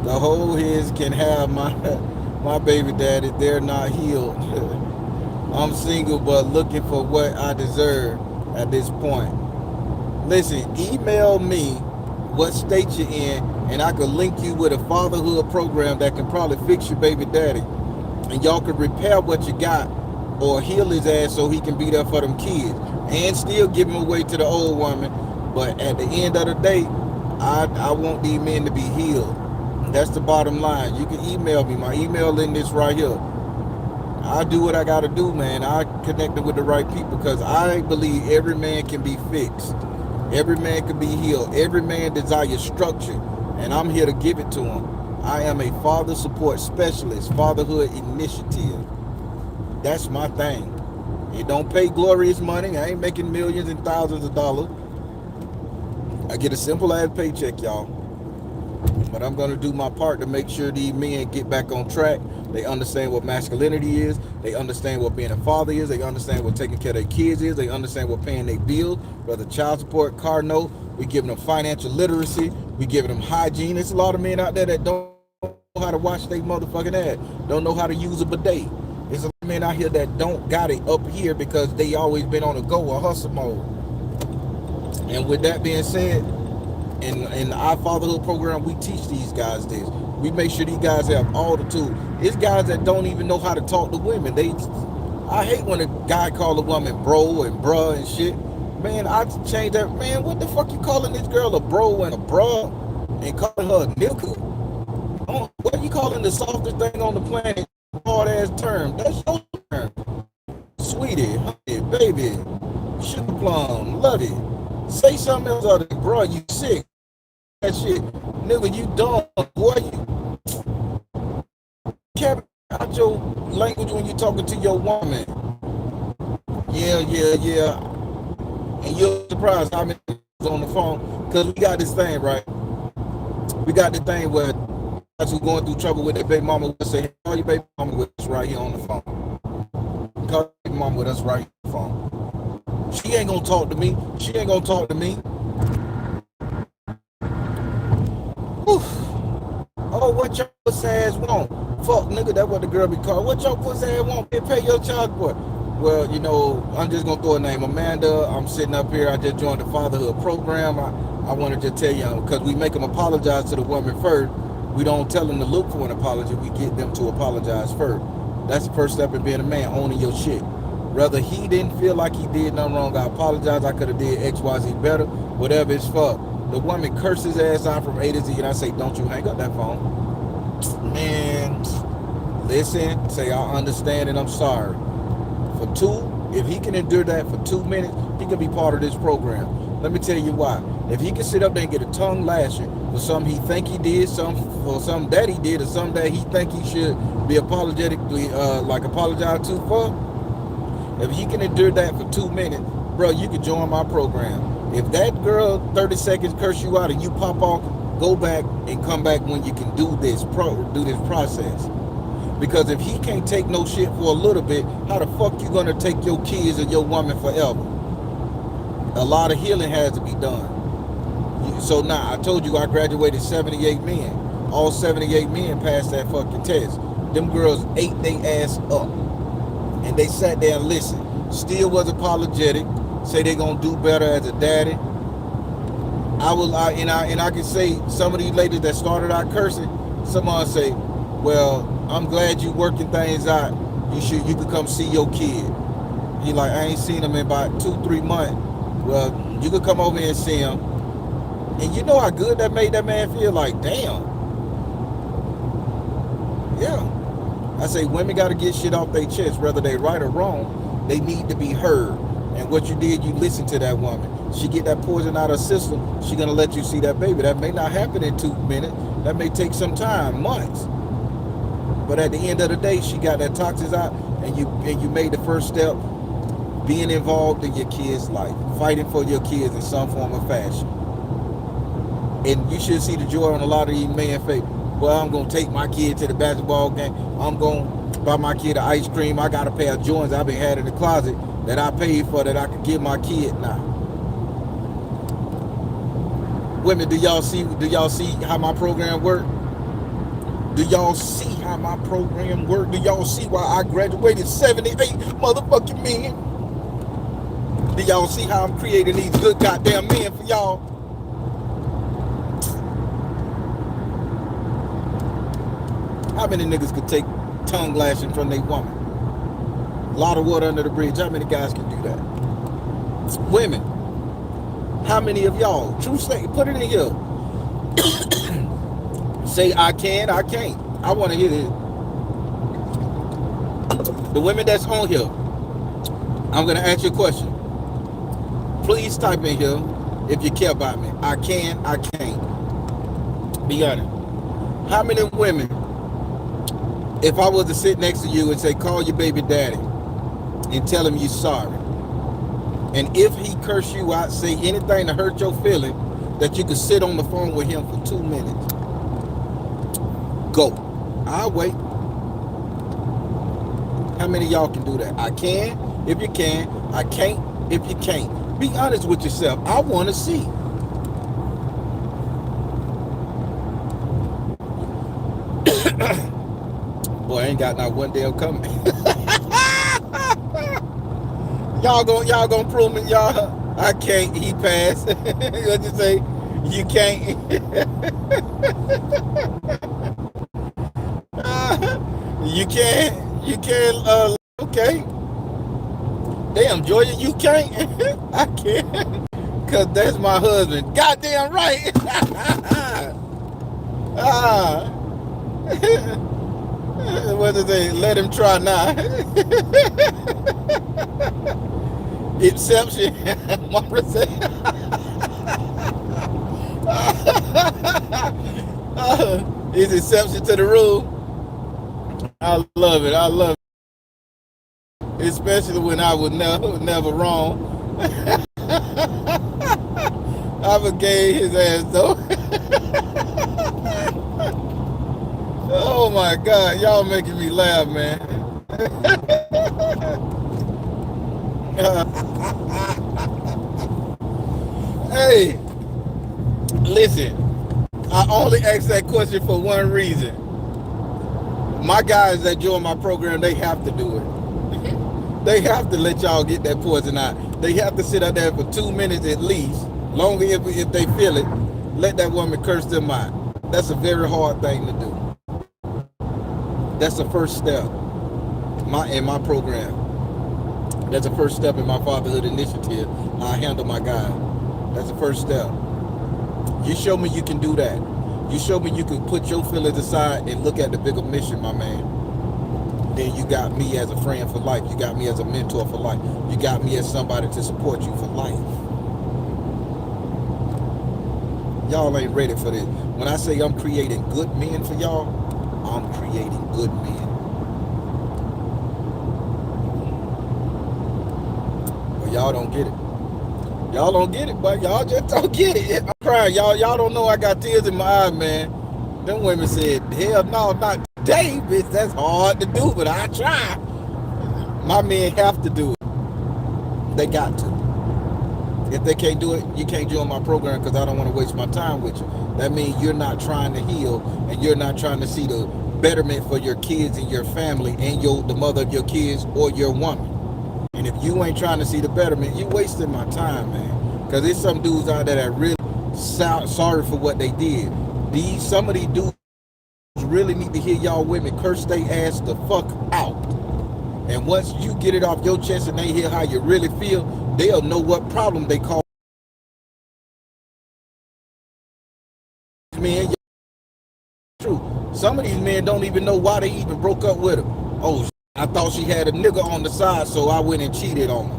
The whole his can have my baby daddy. They're not healed. I'm single but looking for what I deserve at this point. Listen, email me what state you're in, and I could link you with a fatherhood program that can probably fix your baby daddy, and y'all can repair what you got or heal his ass so he can be there for them kids and still give him away to the old woman. But at the end of the day, I want these men to be healed. That's the bottom line. You can email me. My email in this right here. I do what I got to do, man. I connected with the right people because I believe every man can be fixed. Every man can be healed. Every man desires structure, and I'm here to give it to him. I am a father support specialist, fatherhood initiative. That's my thing. It don't pay glorious money. I ain't making millions and thousands of dollars. I get a simple ass paycheck, y'all. But I'm going to do my part to make sure these men get back on track. They understand what masculinity is. They understand what being a father is. They understand what taking care of their kids is. They understand what paying their bills, whether child support, car note. We giving them financial literacy. We giving them hygiene. There's a lot of men out there that don't know how to wash their motherfucking ass. Don't know how to use a bidet. There's a lot of men out here that don't got it up here because they always been on a go or hustle mode. And with that being said, in our fatherhood program, we teach these guys this. We make sure these guys have all the tools. It's guys that don't even know how to talk to women. I hate when a guy call a woman bro and bruh and shit. Man, I change that. Man, what the fuck you calling this girl a bro and a bruh and calling her a nigga? What are you calling the softest thing on the planet? Hard ass term. That's your term. Sweetie, honey, baby, sugar plum, love it. Say something else other than bro, you sick. That shit. Nigga, you dumb. Boy, you can't out your language when you talking to your woman. Yeah, yeah, yeah. And you're surprised how many on the phone. Because we got this thing, right? We got the thing where guys who going through trouble with their baby mama will say, hey, call your baby mama with us right here on the phone. Call your baby mama with us right on the phone. She ain't gonna talk to me. She ain't gonna talk to me. Whew. Oh, what your pussy ass want? Fuck, nigga, that's what the girl be called. What your pussy ass want? Pay your child support. Well, you know, I'm just gonna throw a name, Amanda. I'm sitting up here. I just joined the fatherhood program. I wanted to tell you, because we make them apologize to the woman first. We don't tell them to look for an apology. We get them to apologize first. That's the first step in being a man, owning your shit. Whether he didn't feel like he did nothing wrong, I apologize. I could have did X, Y, Z better. Whatever it's for. The woman curses ass out from A to Z, and I say, don't you hang up that phone. Man, listen, say I understand and I'm sorry. For two, if he can endure that for 2 minutes, he can be part of this program. Let me tell you why. If he can sit up there and get a tongue lashing for something he think he did, for something that he did, or something that he think he should be apologetically apologize to for, if he can endure that for 2 minutes, bro, you can join my program. If that girl 30 seconds curse you out and you pop off, go back and come back when you can do this process. Because if he can't take no shit for a little bit, how the fuck you gonna take your kids or your woman forever? A lot of healing has to be done. So now, I told you I graduated 78 men. All 78 men passed that fucking test. Them girls ate their ass up. And they sat there and listened. Still was apologetic. Say they gonna do better as a daddy. I can say some of these ladies that started out cursing, someone say, well, I'm glad you working things out. You could come see your kid. He like, I ain't seen him in about 2-3 months. Well, you could come over here and see him. And you know how good that made that man feel? Like, damn. Yeah. I say women got to get shit off their chest, whether they right or wrong. They need to be heard. And what you did, you listen to that woman. She get that poison out of her system. She gonna let you see that baby. That may not happen in 2 minutes. That may take some time, months. But at the end of the day, she got that toxins out, and you made the first step, being involved in your kids' life, fighting for your kids in some form or fashion. And you should see the joy on a lot of these men face. Well, I'm gonna take my kid to the basketball game. I'm gonna buy my kid an ice cream. I got a pair of Jordans I've been had in the closet that I paid for that I could give my kid now. Women, do y'all see how my program works? Do y'all see how my program work? Do y'all see why I graduated 78 motherfucking men? Do y'all see how I'm creating these good goddamn men for y'all? How many niggas could take tongue lashing from their woman? A lot of water under the bridge. How many guys can do that? Women, how many of y'all, true say, put it in here. Say, I can, I can't. I want to hear it. The women that's on here, I'm going to ask you a question. Please type in here if you care about me. I can, I can't. Be honest. How many women, if I was to sit next to you and say, call your baby daddy and tell him you're sorry, and if he curse you out, say anything to hurt your feeling, that you could sit on the phone with him for 2 minutes? Go. I'll wait. How many of y'all can do that? I can, if you can. I can't, if you can't. Be honest with yourself. I want to see. Boy, I ain't got not one damn coming. y'all gonna prove me, y'all. I can't. He passed. What you say? You can't. You can, okay. Damn, Georgia, you can't. I can't. Cause that's my husband. Goddamn right. ah. What did they let him try now? Inception. Mama said. Is exception to the rule. I love it. I love it. Especially when I was never wrong. I forgave his ass though. Oh my God, y'all making me laugh, man. Hey, listen, I only asked that question for one reason. My guys that join my program, they have to do it. They have to let y'all get that poison out. They have to sit out there for 2 minutes at least, longer if they feel it. Let that woman curse them out. That's a very hard thing to do. That's the first step in my program. That's the first step in my fatherhood initiative. I handle my guys. That's the first step. You show me you can do that. You show me you can put your feelings aside and look at the bigger mission, my man. Then you got me as a friend for life. You got me as a mentor for life. You got me as somebody to support you for life. Y'all ain't ready for this. When I say I'm creating good men for y'all, I'm creating good men. But y'all don't get it. Y'all don't get it, but y'all just don't get it. I'm crying. Y'all don't know I got tears in my eyes, man. Them women said, hell no, not today, bitch. That's hard to do, but I try. My men have to do it. They got to. If they can't do it, you can't join my program because I don't want to waste my time with you. That means you're not trying to heal and you're not trying to see the betterment for your kids and your family and the mother of your kids or your woman. And if you ain't trying to see the betterment, you wasting my time, man. Because there's some dudes out there that really sorry for what they did. Some of these dudes really need to hear y'all women curse their ass the fuck out. And once you get it off your chest and they hear how you really feel, they'll know what problem they cause. Man, true. Some of these men don't even know why they even broke up with her. Oh, I thought she had a nigga on the side, so I went and cheated on her.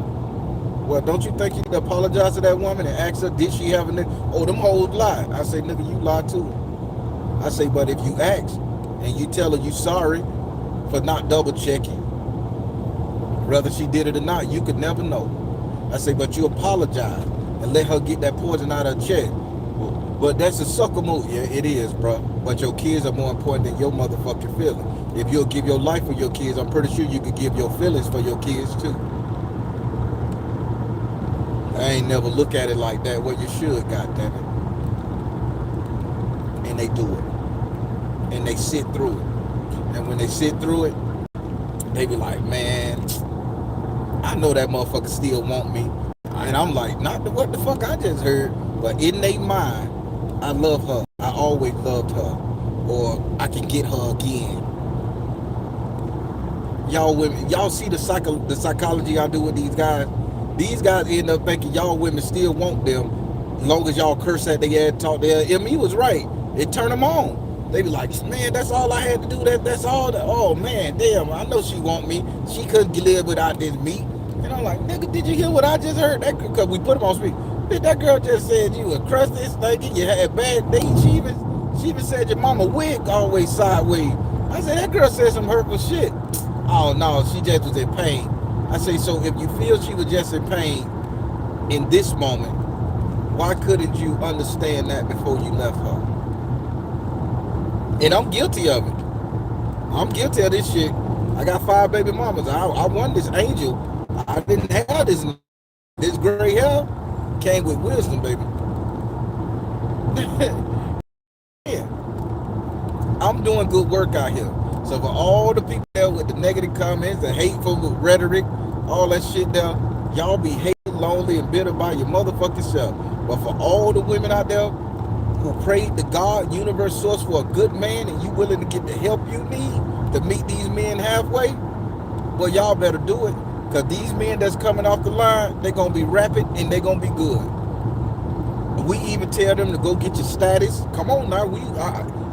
Well, don't you think you need to apologize to that woman and ask her, did she have a nigga? Oh, them hoes lie. I say, nigga, you lie too. I say, but if you ask and you tell her you sorry for not double checking, whether she did it or not, you could never know. I say, but you apologize and let her get that poison out of her chest. But that's a sucker move. Yeah, it is, bro. But your kids are more important than your motherfucking feelings. If you'll give your life for your kids, I'm pretty sure you could give your feelings for your kids too. I ain't never look at it like that. Well, you should, goddammit. And they do it. And they sit through it. And when they sit through it, they be like, man, I know that motherfucker still want me. And I'm like, not what the fuck I just heard. But in their mind, I love her. I always loved her. Or I can get her again. Y'all women, y'all see the psychology I do with these guys? These guys end up thinking y'all women still want them as long as y'all curse at their ass, talk their ass. He was right. It turned them on. They be like, man, that's all I had to do. That's all. Oh, man, damn, I know she want me. She couldn't live without this meat. And I'm like, nigga, did you hear what I just heard? Because we put him on speak. Bitch, that girl just said you were crusty, stinky, you had bad days. She even said your mama wig always sideways. I said, that girl said some hurtful shit. Oh, no, she just was in pain. I say, so if you feel she was just in pain in this moment, why couldn't you understand that before you left her? And I'm guilty of it. I'm guilty of this shit. I got 5 baby mamas. I won this angel. I didn't have this gray hair. Came with wisdom, baby. Yeah. I'm doing good work out here. So for all the people there with the negative comments, the hateful rhetoric, all that shit there, y'all be hated, lonely, and bitter by your motherfucking self. But for all the women out there who prayed to God, universe, source for a good man, and you willing to get the help you need to meet these men halfway, well, y'all better do it. Because these men that's coming off the line, they're going to be rapid and they're going to be good. We even tell them to go get your status. Come on now.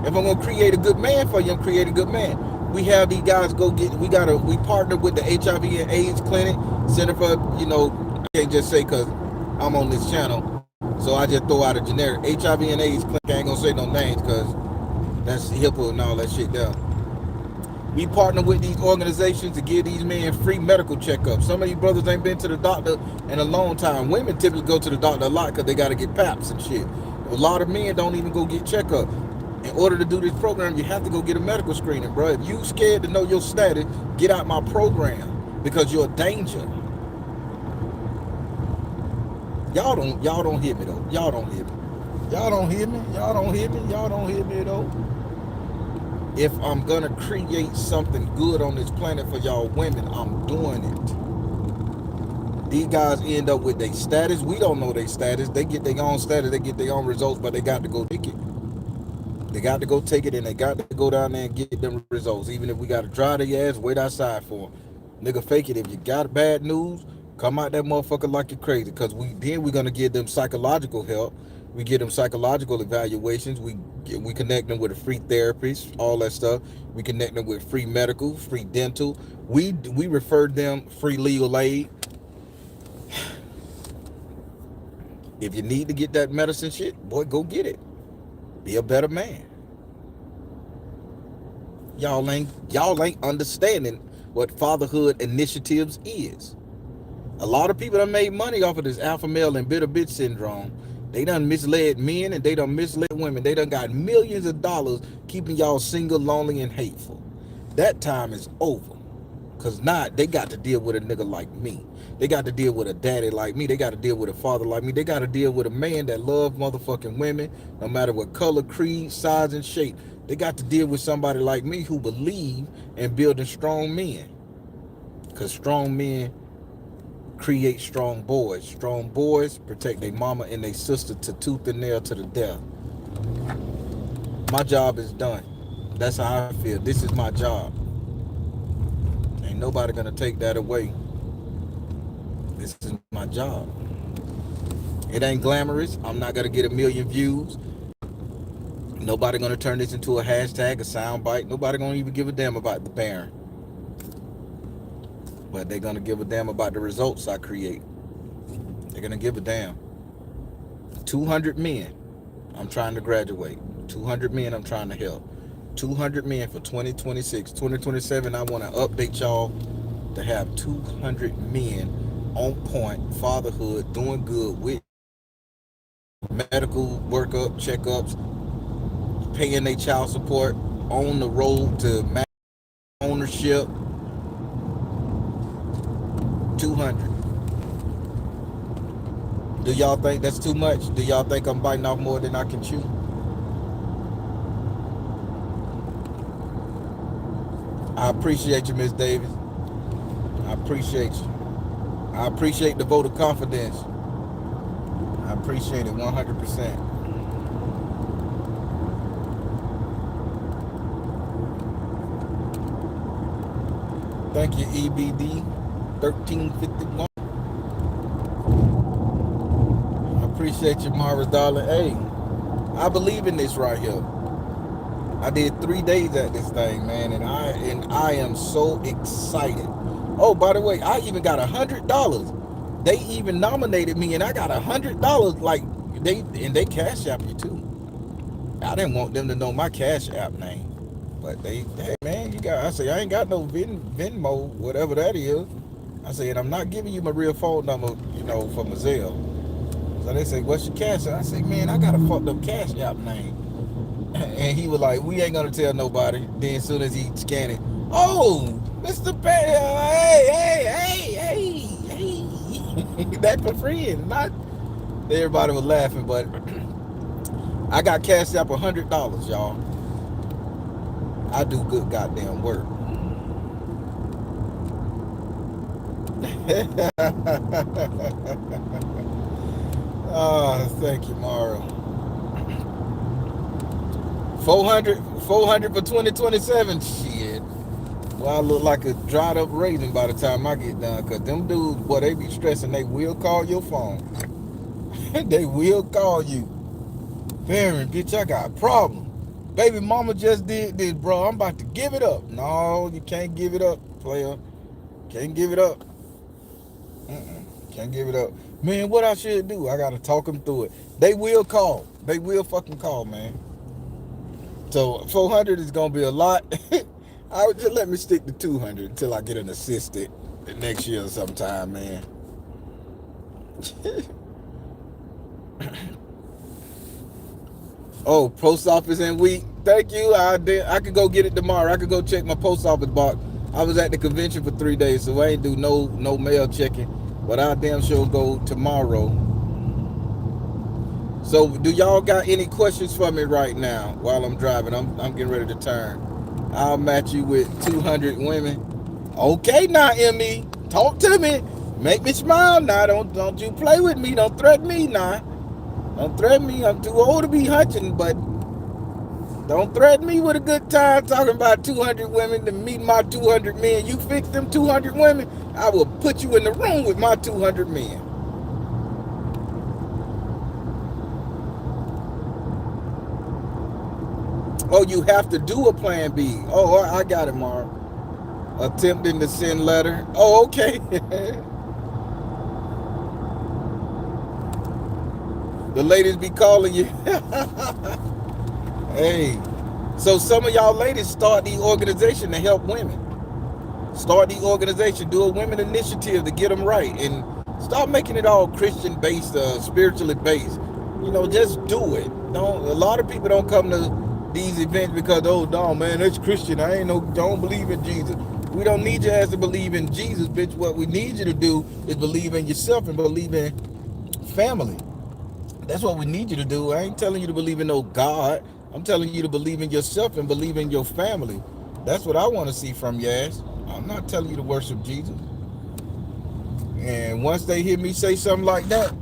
If I'm gonna create a good man for you, I'm create a good man. We have these guys go get. We partner with the HIV and AIDS clinic center for. I can't just say because I'm on this channel, so I just throw out a generic HIV and AIDS clinic. I ain't gonna say no names because that's HIPAA and all that shit there. We partner with these organizations to give these men free medical checkups. Some of these brothers ain't been to the doctor in a long time. Women typically go to the doctor a lot because they got to get PAPs and shit. A lot of men don't even go get checkups. In order to do this program, you have to go get a medical screening, bro. If you scared to know your status, get out my program because you're a danger. Y'all don't hear me though. Y'all don't hear me. Y'all don't hear me. Y'all don't hear me. Y'all don't hear me though. If I'm gonna create something good on this planet for y'all women, I'm doing it. These guys end up with their status. We don't know their status. They get their own status. They get their own results, but they got to go take it. They got to go take it, and they got to go down there and get them results. Even if we got to dry their ass, wait outside for them. Nigga, fake it. If you got bad news, come out that motherfucker like you're crazy. Because we're going to give them psychological help. We give them psychological evaluations. We connect them with a free therapist, all that stuff. We connect them with free medical, free dental. We refer them free legal aid. If you need to get that medicine shit, boy, go get it. Be a better man. Y'all ain't understanding what fatherhood initiatives is. A lot of people that made money off of this alpha male and bitter bitch syndrome. They done misled men and they done misled women. They done got millions of dollars keeping y'all single, lonely, and hateful. That time is over. Cause now they got to deal with a nigga like me. They got to deal with a daddy like me. They got to deal with a father like me. They got to deal with a man that love motherfucking women, no matter what color, creed, size, and shape. They got to deal with somebody like me who believe in building strong men. Cause strong men create strong boys. Strong boys protect their mama and their sister to tooth and nail to the death. My job is done. That's how I feel. This is my job. Ain't nobody gonna take that away. This is my job. It ain't glamorous. I'm not gonna get a million views. Nobody gonna turn this into a hashtag, a soundbite. Nobody gonna even give a damn about the Baron. But they're gonna give a damn about the results I create. They're gonna give a damn. 200 men I'm trying to graduate. 200 men I'm trying to help. 200 men for 2026. 2027, I want to update y'all to have 200 men on point, fatherhood, doing good with medical workup, checkups, paying their child support, on the road to ownership. 200. Do y'all think that's too much? Do y'all think I'm biting off more than I can chew? I appreciate you, Miss Davis. I appreciate you. I appreciate the vote of confidence. I appreciate it 100%. Thank you, EBD 1351. I appreciate you, Mara, darling. Hey, I believe in this right here. I did 3 days at this thing, man, and I am so excited. Oh, by the way, I even got $100. They even nominated me, and I got $100. Like they Cash App you too. I didn't want them to know my Cash App name, but hey man, you got. I say I ain't got no Venmo, whatever that is. I said I'm not giving you my real phone number, for my Zelle. So they say, what's your Cash App? I say, man, I got a fucked up Cash App name. And he was like, we ain't gonna tell nobody. Then as soon as he scanned it, oh, Mr. Hey. That for free. And not everybody was laughing, but I got cashed up $100, y'all. I do good goddamn work. Oh, thank you, Mara. 400 for 2027. Shit. Well, I look like a dried up raisin by the time I get done. Cause them dudes, boy, they be stressing. They will call your phone. They will call you. Baron, bitch, I got a problem. Baby mama just did this, bro. I'm about to give it up. No, you can't give it up, player. Can't give it up. Can't give it up. Man, what I should do? I gotta talk them through it. They will call. They will fucking call, man. So 400 is gonna be a lot. I would just let me stick to 200 until I get an assistant next year sometime, man. Oh, post office in week. Thank you. I could go get it tomorrow. I could go check my post office box. I was at the convention for 3 days, so I ain't do no mail checking. But I damn sure go tomorrow. So, do y'all got any questions for me right now while I'm driving? I'm getting ready to turn. I'll match you with 200 women. Okay, now, Emmy, talk to me. Make me smile now. Don't you play with me. Don't threaten me now. Don't threaten me. I'm too old to be hunching, but don't threaten me with a good time talking about 200 women to meet my 200 men. You fix them 200 women, I will put you in the room with my 200 men. Oh, you have to do a plan B. Oh, I got it, Mark. Attempting to send letter. Oh, okay. The ladies be calling you. Hey, so some of y'all ladies start the organization to help women. Start the organization, do a women initiative to get them right, and start making it all Christian based, spiritually based. Just do it. Don't. A lot of people don't come to these events because, oh no, man, that's Christian. I ain't no, don't believe in Jesus. We don't need your ass to believe in Jesus, bitch. What we need you to do is believe in yourself and believe in family. That's what we need you to do. I ain't telling you to believe in no God. I'm telling you to believe in yourself and believe in your family. That's what I want to see from your ass. I'm not telling you to worship Jesus. And once they hear me say something like that,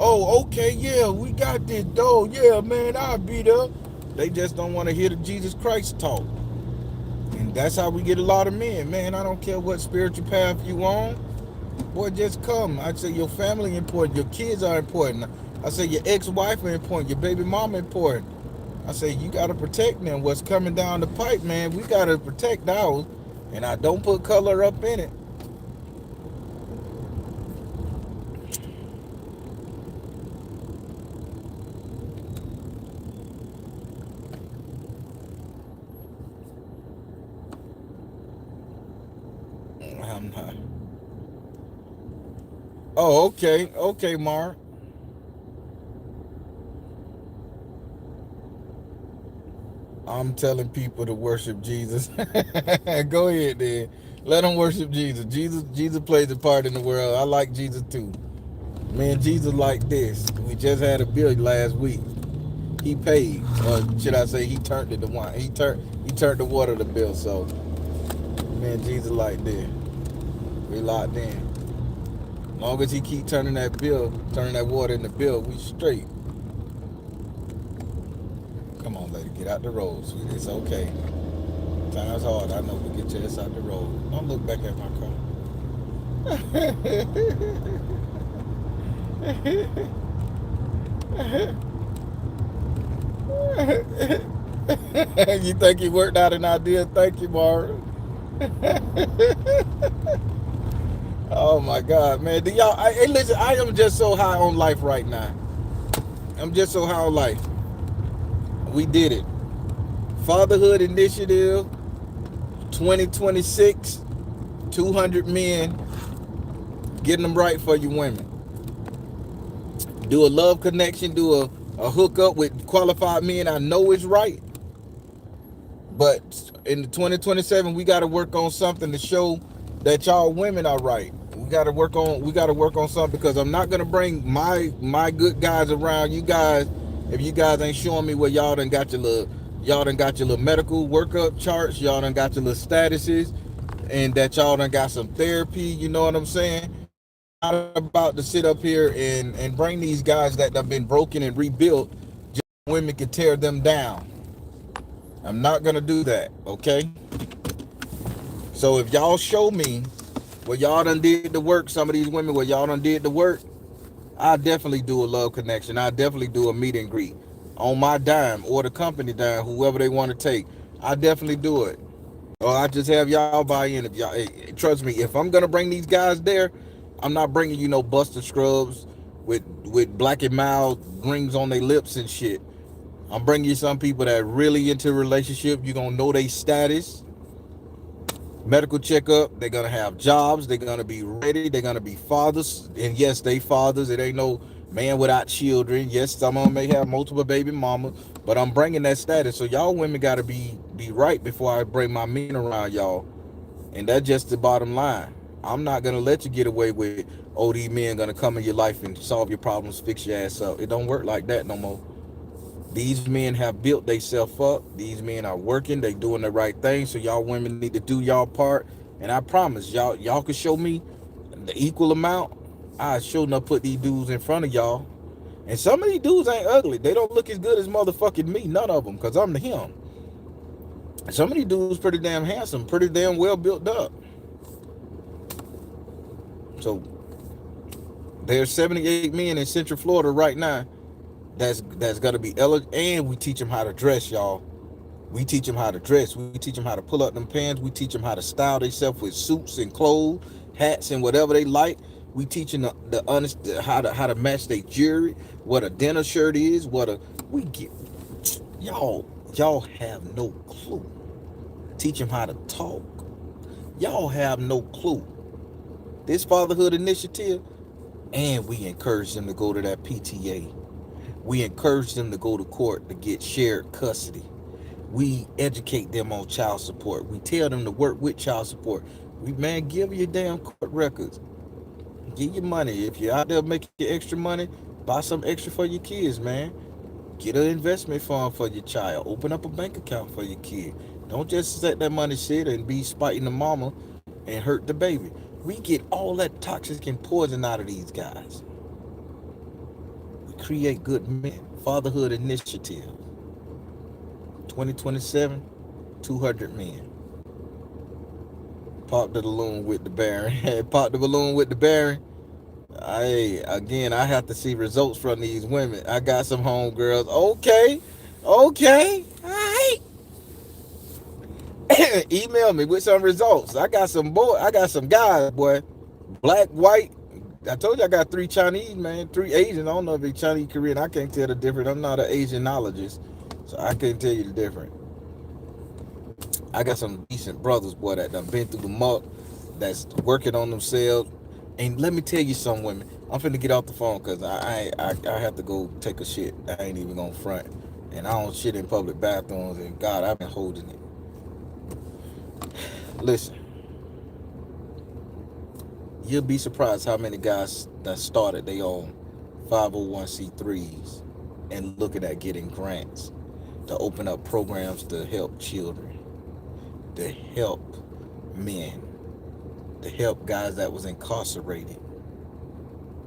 oh, okay, yeah, we got this, though. Yeah, man, I'll be there. They just don't want to hear the Jesus Christ talk. And that's how we get a lot of men. Man, I don't care what spiritual path you on. Boy, just come. I say your family important. Your kids are important. I say your ex-wife is important. Your baby mama important. I say you got to protect them. What's coming down the pipe, man, we got to protect ours. And I don't put color up in it. I'm not. Oh, okay. Okay, Mark. I'm telling people to worship Jesus. Go ahead, then. Let them worship Jesus. Jesus plays a part in the world. I like Jesus too. Man, Jesus like this. We just had a bill last week. He paid, or should I say, he turned it to wine. He turned the water to bill. So, man, Jesus like this. We locked in. As long as he keep turning that water in the bill, we straight. Come on, lady, get out the road, sweetie. It's okay. Time's hard. I know, but get your ass out the road. Don't look back at my car. You think he worked out an idea? Thank you, Mark. Oh my God, man. Do y'all? Hey, listen. I am just so high on life right now. I'm just so high on life. We did it. Fatherhood Initiative 2026. 200 men. Getting them right for you women. Do a love connection. Do a hookup with qualified men. I know it's right. But in 2027, we got to work on something to show that y'all women are right. We got to work on something, because I'm not gonna bring my good guys around you guys if you guys ain't showing me where y'all done got your little medical workup charts, y'all done got your little statuses, and that y'all done got some therapy. You know what I'm saying? I'm not about to sit up here and bring these guys that have been broken and rebuilt just so women can tear them down. I'm not gonna do that, okay? So if y'all show me where y'all done did the work, some of these women where y'all done did the work, I definitely do a love connection. I definitely do a meet and greet on my dime or the company dime, whoever they want to take. I definitely do it. Or I just have y'all buy in. If y'all, hey, trust me, if I'm gonna bring these guys there, I'm not bringing you no Buster Scrubs with black and mild rings on their lips and shit. I'm bringing you some people that really into relationship. You gonna know their status, medical checkup. They're gonna have jobs. They're gonna be ready. They're gonna be fathers. And yes, they fathers. It ain't no man without children. Yes, some of them may have multiple baby mamas, but I'm bringing that status. So y'all women gotta be right before I bring my men around y'all. And that's just the bottom line. I'm not gonna let you get away with, oh, these men gonna come in your life and solve your problems, fix your ass up. It don't work like that no more. These men have built themselves up. These men are working. They doing the right thing. So y'all women need to do y'all part. And I promise y'all can show me the equal amount. I sure enough put these dudes in front of y'all. And some of these dudes ain't ugly. They don't look as good as motherfucking me. None of them, cause I'm the him. Some of these dudes pretty damn handsome, pretty damn well built up. So there's 78 men in Central Florida right now that's gonna be eligible, and we teach them how to dress, y'all. We teach them how to dress. We teach them how to pull up them pants. We teach them how to style themselves with suits and clothes, hats, and whatever they like. We teach them the honest how to match their jewelry, what a dinner shirt is, what a we get. Y'all have no clue. Teach them how to talk. Y'all have no clue. This fatherhood initiative, and we encourage them to go to that PTA. We encourage them to go to court to get shared custody. We educate them on child support. We tell them to work with child support. We, man, give your damn court records. Get your money. If you're out there making extra money, buy some extra for your kids, man. Get an investment fund for your child. Open up a bank account for your kid. Don't just let that money sit and be spiting the mama and hurt the baby. We get all that toxic and poison out of these guys. We create good men. Fatherhood initiative. 2027, 200 men. Pop the balloon with the Baron. Pop the balloon with the Baron. I have to see results from these women. I got some homegirls. Okay, all right. Email me with some results. I got some guys, boy. Black, white. I told you I got 3 Chinese, man. 3 Asian. I don't know if it's Chinese, Korean. I can't tell the difference. I'm not an Asianologist, so I can't tell you the difference. I got some decent brothers, boy, that done been through the muck, that's working on themselves. And let me tell you something, women. I'm finna get off the phone because I have to go take a shit. I ain't even gonna front. And I don't shit in public bathrooms. And God, I've been holding it. Listen, you'll be surprised how many guys that started their own 501c3s and looking at getting grants to open up programs to help children, to help men, to help guys that was incarcerated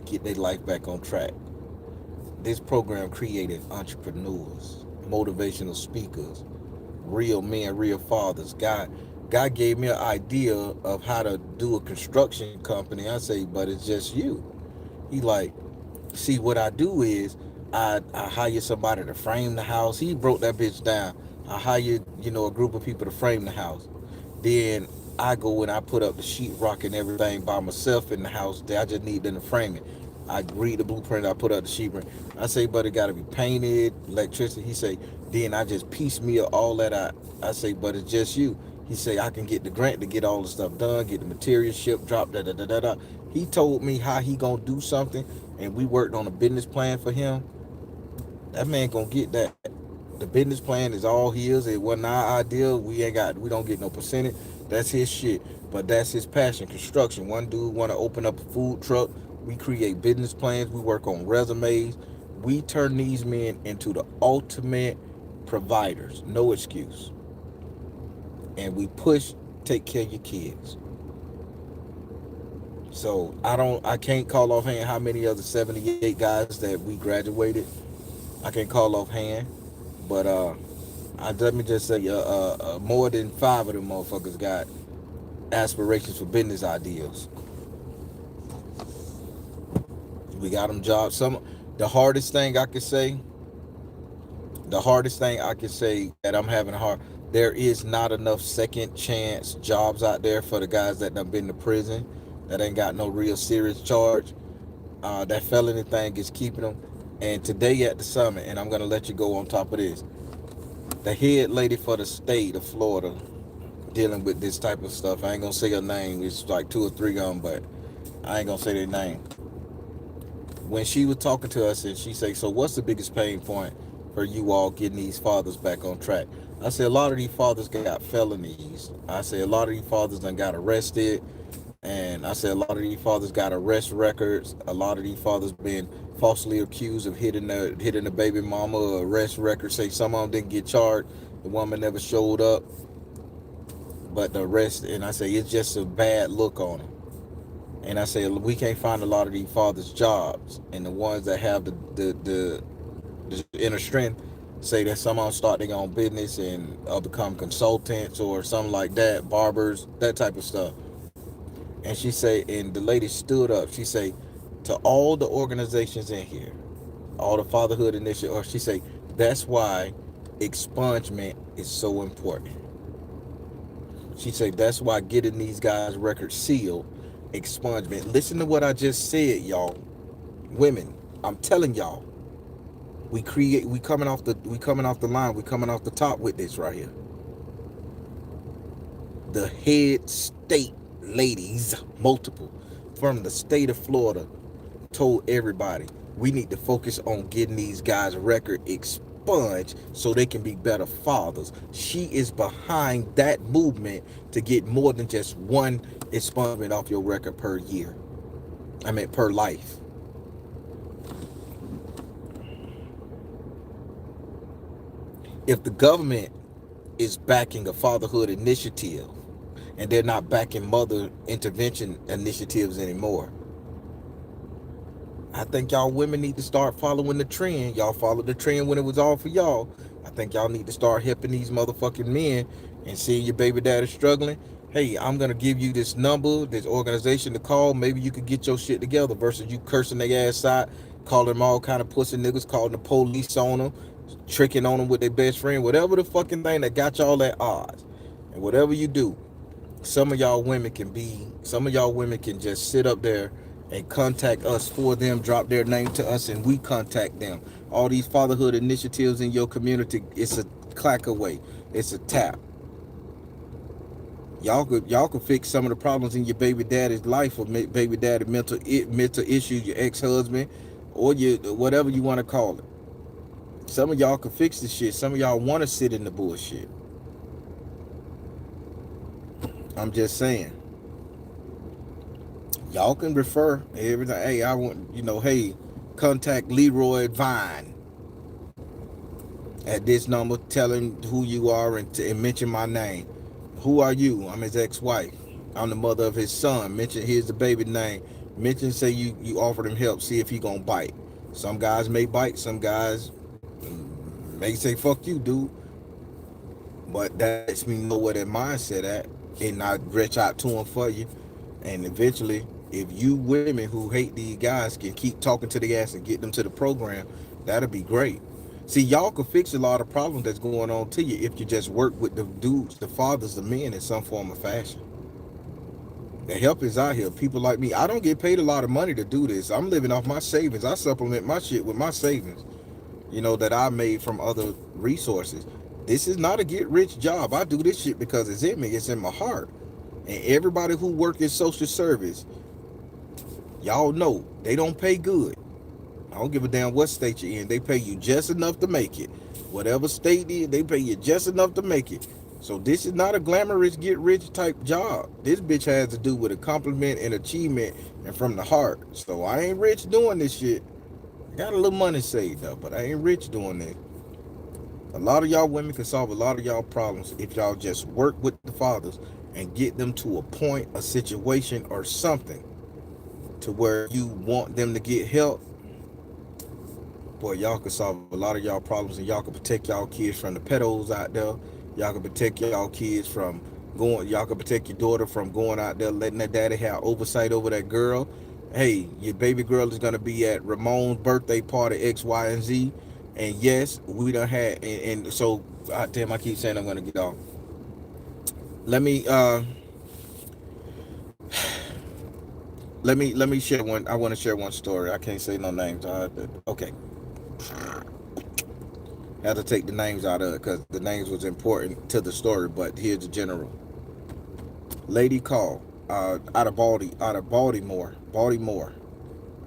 get their life back on track. This program created entrepreneurs, motivational speakers, real men, real fathers. God gave me an idea of how to do a construction company. I say, but it's just you. He like, see, what I do is I hire somebody to frame the house. He broke that bitch down. I hire, a group of people to frame the house. Then I go and I put up the sheetrock and everything by myself in the house. I just need them to frame it. I read the blueprint. I put up the sheetrock. I say, but it got to be painted, electricity. He say, then I just piecemeal all that out. I say, but it's just you. He say, I can get the grant to get all the stuff done, get the material shipped, drop, da da da da da. He told me how he gonna do something, and we worked on a business plan for him. That man gonna get that. The business plan is all his. It wasn't our idea. We don't get no percentage. That's his shit. But that's his passion, construction. One dude wanna open up a food truck. We create business plans. We work on resumes. We turn these men into the ultimate providers. No excuse. And we push, take care of your kids. So I can't call offhand how many of the 78 guys that we graduated. I can't call offhand, but let me just say, more than 5 of them motherfuckers got aspirations for business ideas. We got them jobs. The hardest thing I could say, the hardest thing I could say that I'm having hard. There is not enough second chance jobs out there for the guys that done been to prison, that ain't got no real serious charge. That felony thing is keeping them. And today at the summit, and I'm gonna let you go on top of this, the head lady for the state of Florida dealing with this type of stuff. I ain't gonna say her name. It's like two or three of them, but I ain't gonna say their name. When she was talking to us, and she said, "So what's the biggest pain point for you all getting these fathers back on track?" I said, "A lot of these fathers got felonies." I said, "A lot of these fathers done got arrested." And I said, "A lot of these fathers got arrest records. A lot of these fathers been falsely accused of hitting the baby mama. Arrest records say some of them didn't get charged. The woman never showed up, but the arrest." And I say it's just a bad look on them. And I say we can't find a lot of these fathers jobs, and the ones that have the inner strength say that some of them start their own business and become consultants or something like that, barbers, that type of stuff. And she say, and the lady stood up. She say, to all the organizations in here, all the fatherhood initiative, or she say, that's why expungement is so important. She say that's why getting these guys records sealed, expungement. Listen to what I just said, y'all. Women, I'm telling y'all, we coming off the line, we coming off the top with this right here. The head state ladies, multiple, from the state of Florida, told everybody we need to focus on getting these guys record expunged so they can be better fathers. She is behind that movement to get more than just one expungement off your record per year. I mean per life. If the government is backing a fatherhood initiative and they're not backing mother intervention initiatives anymore, I think y'all women need to start following the trend. Y'all followed the trend when it was all for y'all. I think y'all need to start helping these motherfucking men and seeing your baby daddy struggling. Hey, I'm gonna give you this number, this organization to call. Maybe you could get your shit together versus you cursing their ass out, calling them all kind of pussy niggas, calling the police on them, tricking on them with their best friend, whatever the fucking thing that got y'all at odds. And whatever you do, some of y'all women can just sit up there and contact us for them, drop their name to us, and we contact them. All these fatherhood initiatives in your community, it's a clack away. It's a tap. Y'all could fix some of the problems in your baby daddy's life, or baby daddy mental issues, your ex-husband, or your whatever you want to call it. Some of y'all can fix the shit. Some of y'all want to sit in the bullshit. I'm just saying. Y'all can refer everything. Hey, I want, hey, contact Leroy Vine at this number. Tell him who you are and mention my name. Who are you? I'm his ex-wife. I'm the mother of his son. Mention, here's the baby name. Mention, say you offered him help. See if he gonna bite. Some guys may bite. Some guys may say fuck you, dude. But that lets me know where their mindset at, and I reach out to them for you. And eventually, if you women who hate these guys can keep talking to the ass and get them to the program, that'll be great. See, y'all can fix a lot of problems that's going on to you if you just work with the dudes, the fathers, the men in some form of fashion. The help is out here. People like me, I don't get paid a lot of money to do this. I'm living off my savings. I supplement my shit with my savings, that I made from other resources. This is not a get rich job. I do this shit because it's in me. It's in my heart. And everybody who work in social service, y'all know they don't pay good. I don't give a damn what state you're in. They pay you just enough to make it. Whatever state it is, they pay you just enough to make it. So this is not a glamorous get rich type job. This bitch has to do with a compliment and achievement and from the heart. So I ain't rich doing this shit. I got a little money saved up, but I ain't rich doing this. A lot of y'all women can solve a lot of y'all problems if y'all just work with the fathers and get them to a point, a situation, or something to where you want them to get help. Boy, y'all can solve a lot of y'all problems, and y'all can protect y'all kids from the pedos out there. Y'all can protect y'all kids from Going, y'all can protect your daughter from going out there letting that daddy have oversight over that girl. Hey, your baby girl is gonna be at Ramon's birthday party X, Y, and Z. And yes, we done had and so damn, I keep saying I'm gonna get off. Let me let me share one. I want to share one story. I can't say no names. Okay, had to take the names out of it because the names was important to the story. But here's the general. Lady called out of Baltimore.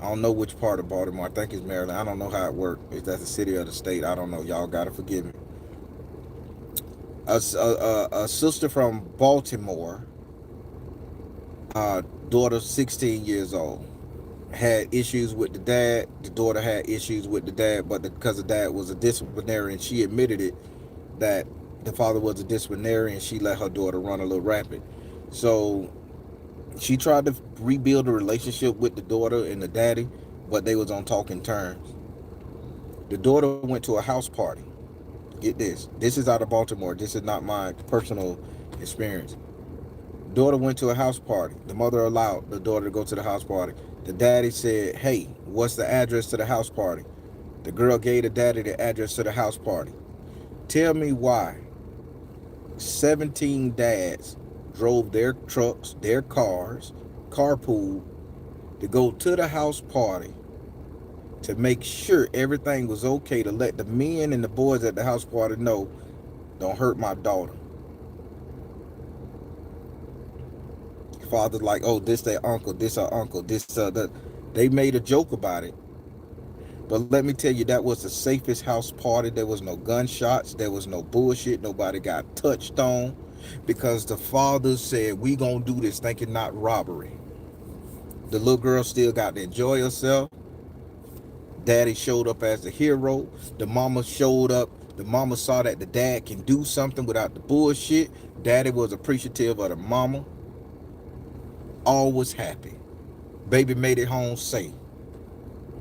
I don't know which part of Baltimore. I think it's Maryland. I don't know how it works. If that's the city or the state, I don't know. Y'all gotta forgive me. A sister from Baltimore, daughter 16 years old, had issues with the dad. The daughter had issues with the dad, but because the dad was a disciplinarian, she admitted it that the father was a disciplinarian. She let her daughter run a little rapid. So she tried to rebuild a relationship with the daughter and the daddy, but they was on talking terms. The daughter went to a house party. Get this. This is out of Baltimore. This is not my personal experience. Daughter went to a house party. The mother allowed the daughter to go to the house party. The daddy said, hey, what's the address to the house party? The girl gave the daddy the address to the house party. Tell me why 17 dads drove their trucks, their cars, carpool to go to the house party to make sure everything was okay, to let the men and the boys at the house party know, don't hurt my daughter. Father's like, oh, this their uncle, this our uncle, this that. They made a joke about it. But let me tell you, that was the safest house party. There was no gunshots. There was no bullshit. Nobody got touched on because the father said, we gonna do this thinking not robbery. The little girl still got to enjoy herself. Daddy showed up as the hero. The mama showed up. The mama saw that the dad can do something without the bullshit. Daddy was appreciative of the mama. All was happy. Baby made it home safe.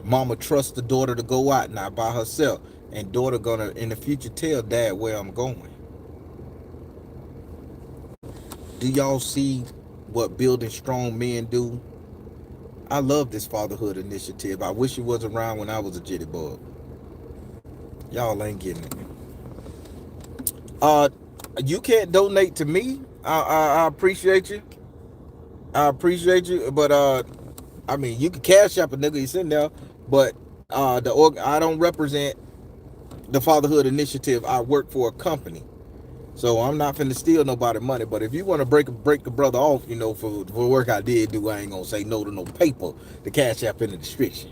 Mama trusts the daughter to go out now by herself. And daughter gonna in the future tell dad where I'm going. Do y'all see what building strong men do? I love this fatherhood initiative. I wish it was around when I was a jitterbug. Y'all ain't getting it. Uh, you can't donate to me. I appreciate you. I appreciate you, but I mean, you can cash up a nigga you sitting there, but I don't represent the fatherhood initiative. I work for a company, so I'm not finna steal nobody money. But if you want to break the brother off, you know, for work I did do, I ain't gonna say no to no paper. The cash app in the description.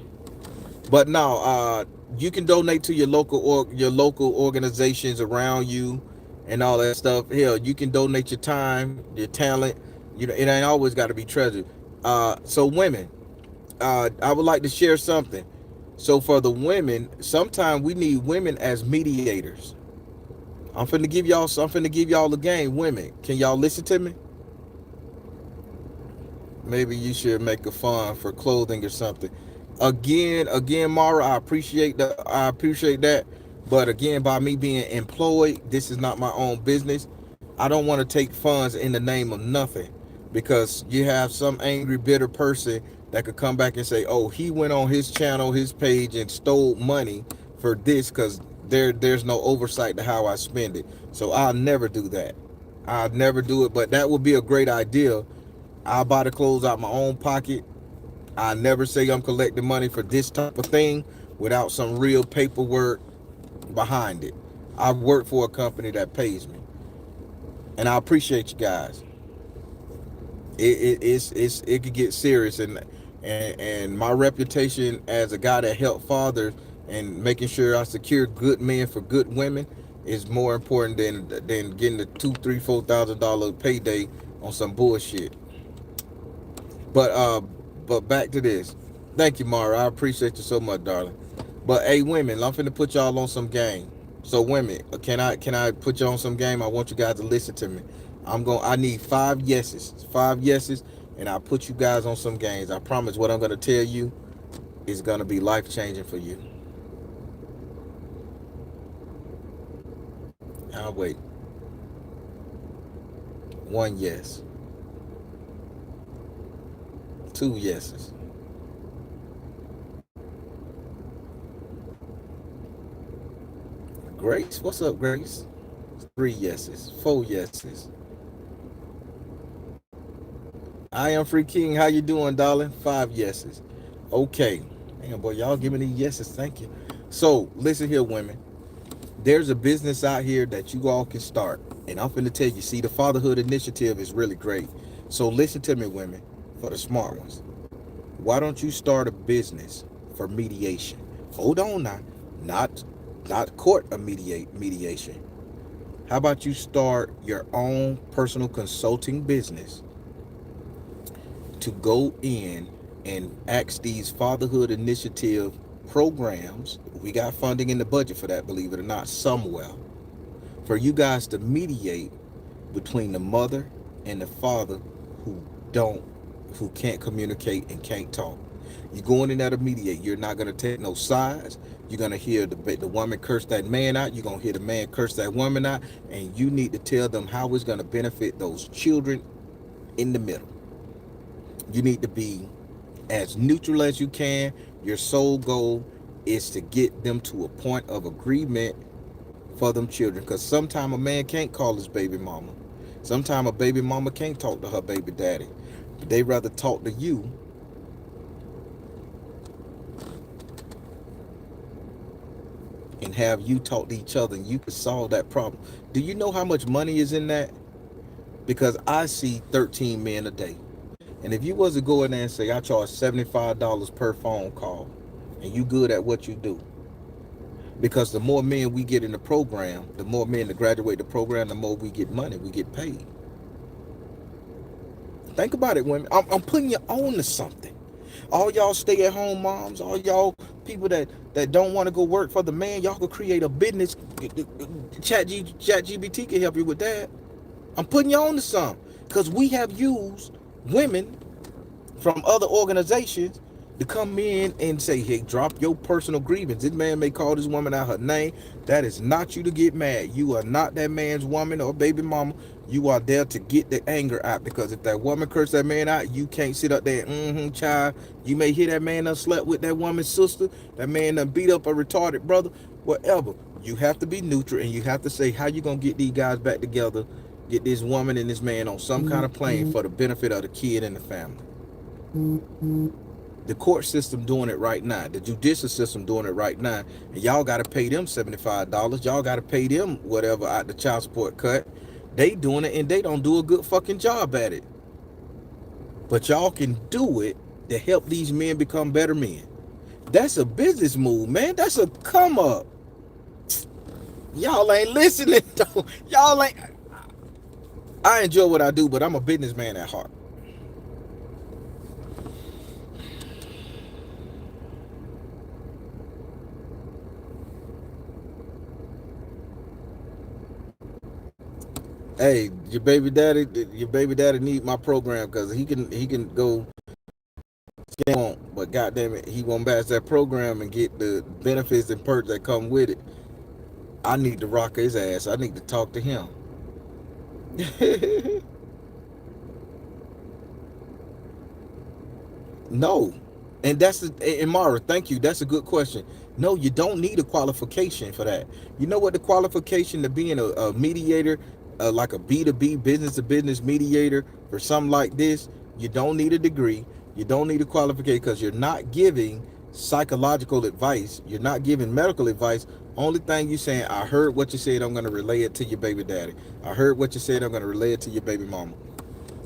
But no, you can donate to your local organizations around you, and all that stuff. Hell, you can donate your time, your talent. You know, it ain't always got to be treasure. So women, I would like to share something. So for the women, sometimes we need women as mediators. I'm finna give y'all a game. Women, can y'all listen to me? Maybe you should make a fund for clothing or something. Again, Mara, I appreciate that. But again, by me being employed, this is not my own business. I don't want to take funds in the name of nothing, because you have some angry, bitter person that could come back and say, "Oh, he went on his channel, his page, and stole money for this," because there's no oversight to how I spend it. So I'll never do that. I'll never do it. But that would be a great idea. I'll buy the clothes out my own pocket. I never say I'm collecting money for this type of thing without some real paperwork behind it. I work for a company that pays me, and I appreciate you guys. It could get serious, and my reputation as a guy that helped fathers and making sure I secure good men for good women is more important than getting the $2, $3, $4,000 payday on some bullshit. But back to this. Thank you, Mara. I appreciate you so much, darling. But hey, women, I'm finna put y'all on some game. So women, can I put you on some game? I want you guys to listen to me. I need 5 yeses, and I'll put you guys on some games. I promise what I'm gonna tell you is gonna be life changing for you. I'll wait. One yes. Two yeses. Grace, what's up, Grace? Three yeses. Four yeses. I am Free King. How you doing, darling? Five yeses. Okay. Damn, boy, y'all giving these yeses. Thank you. So, listen here, women. There's a business out here that you all can start. And I'm finna tell you, see, the fatherhood initiative is really great. So listen to me, women, for the smart ones. Why don't you start a business for mediation? Hold on now. Not not court mediation. How about you start your own personal consulting business to go in and ask these fatherhood initiative programs? We got funding in the budget for that, believe it or not, somewhere. For you guys to mediate between the mother and the father who don't who can't communicate and can't talk. You're going in there to mediate. You're not going to take no sides. You're going to hear the woman curse that man out. You're going to hear the man curse that woman out. And you need to tell them how it's going to benefit those children in the middle. You need to be as neutral as you can. Your sole goal is to get them to a point of agreement for them children. Because sometimes a man can't call his baby mama. Sometimes a baby mama can't talk to her baby daddy. They rather talk to you and have you talk to each other, and you can solve that problem. Do you know how much money is in that? Because I see 13 men a day. And if you was to go in there and say, I charge $75 per phone call, and you good at what you do, because the more men we get in the program, the more men that graduate the program, the more we get money, we get paid. Think about it, women. I'm putting you on to something. All y'all stay-at-home moms, all y'all people that don't want to go work for the man, y'all could create a business. ChatGPT can help you with that. I'm putting you on to something, because we have used women from other organizations to come in and say, hey, drop your personal grievance. This man may call this woman out her name. That is not you to get mad. You are not that man's woman or baby mama. You are there to get the anger out, because if that woman cursed that man out, you can't sit up there, child. You may hear that man done slept with that woman's sister, that man done beat up a retarded brother, whatever. You have to be neutral, and you have to say, how you gonna get these guys back together, get this woman and this man on some kind of plane for the benefit of the kid and the family. The court system doing it right now. The judicial system doing it right now. And y'all got to pay them $75. Y'all got to pay them whatever out the child support cut. They doing it, and they don't do a good fucking job at it. But y'all can do it to help these men become better men. That's a business move, man. That's a come up. Y'all ain't listening, though. Y'all ain't. I enjoy what I do, but I'm a businessman at heart. Hey, your baby daddy need my program, because he can go scam, but goddamn it, he won't pass that program and get the benefits and perks that come with it. I need to rock his ass. I need to talk to him. No. And and Mara, thank you. That's a good question. No, you don't need a qualification for that. You know what the qualification to being a mediator, like a B2B, business to business mediator for something like this? You don't need a degree. You don't need a qualification, because you're not giving psychological advice. You're not giving medical advice. Only thing you saying, I heard what you said, I'm going to relay it to your baby daddy. I heard what you said, I'm going to relay it to your baby mama.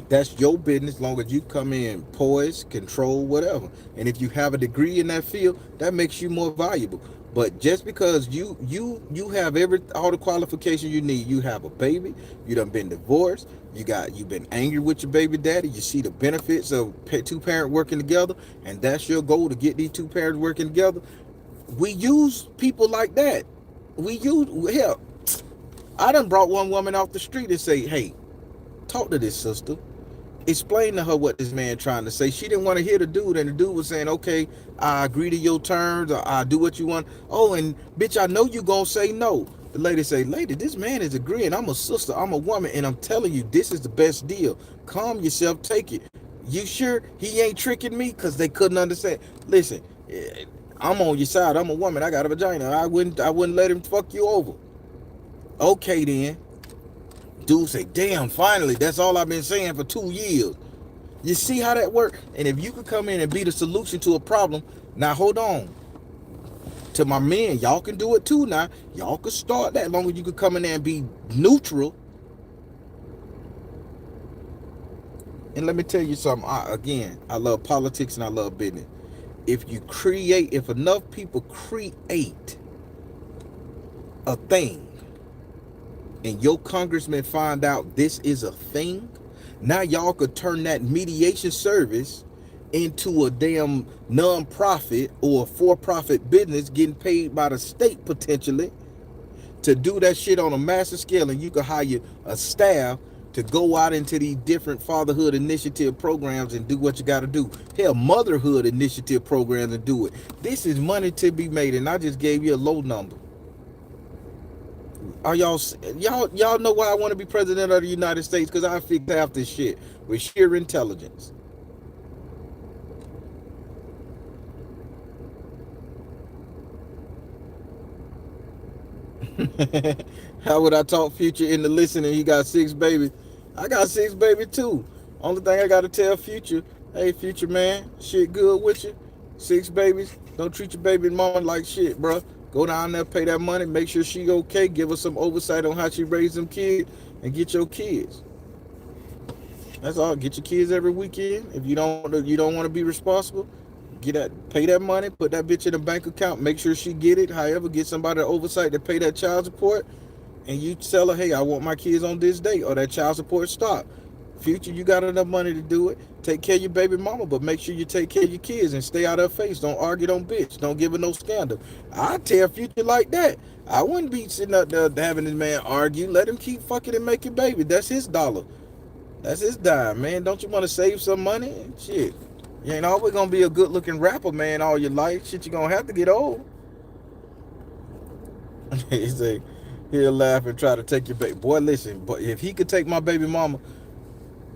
That's your business, as long as you come in poised, control, whatever. And if you have a degree in that field, that makes you more valuable. But just because you have all the qualifications you need, you have a baby, you done been divorced, you've been angry with your baby daddy, you see the benefits of two parents working together, and that's your goal, to get these two parents working together. We use people like that. Hell, I done brought one woman off the street and say, hey, talk to this sister. Explain to her what this man trying to say. She didn't want to hear the dude, and the dude was saying, okay, I agree to your terms, or I do what you want. Oh, and bitch, I know you gonna say no. The lady say, lady, this man is agreeing. I'm a sister, I'm a woman, and I'm telling you, this is the best deal. Calm yourself, take it. You sure he ain't tricking me? Because they couldn't understand. Listen, I'm on your side. I'm a woman. I got a vagina. I wouldn't let him fuck you over. Okay then. Dude say, damn, finally, that's all I've been saying for 2 years. You see how that works? And if you could come in and be the solution to a problem, now hold on. To my men, y'all can do it too now. Y'all could start that, as long as you could come in there and be neutral. And let me tell you something. I love politics and I love business. If enough people create a thing and your congressman find out this is a thing, now y'all could turn that mediation service into a damn non-profit or for-profit business getting paid by the state potentially to do that shit on a massive scale, and you could hire a staff to go out into these different fatherhood initiative programs and do what you got to do. Hell, motherhood initiative programs and do it. This is money to be made, and I just gave you a low number. Are y'all know why I want to be president of the United States? Because I fix half this shit with sheer intelligence. How would I talk Future into listening? He got 6 babies. I got 6 babies too. Only thing I got to tell Future, hey Future man, shit good with you. 6 babies. Don't treat your baby mama like shit, bro. Go down there, pay that money, make sure she okay, give her some oversight on how she raised them kids, and get your kids. That's all. Get your kids every weekend. If you don't want to be responsible, pay that money, put that bitch in a bank account, make sure she get it. However, get somebody to oversight to pay that child support, and you tell her, hey, I want my kids on this date, or that child support stop. Future, you got enough money to do it. Take care of your baby mama, but make sure you take care of your kids and stay out of her face. Don't argue, don't bitch. Don't give her no scandal. I tell Future like that. I wouldn't be sitting up there having this man argue. Let him keep fucking and making baby. That's his dollar. That's his dime, man. Don't you want to save some money? Shit. You ain't always gonna be a good looking rapper, man, all your life. Shit, you gonna have to get old. He say, he'll laugh and try to take your baby. Boy, listen, but if he could take my baby mama,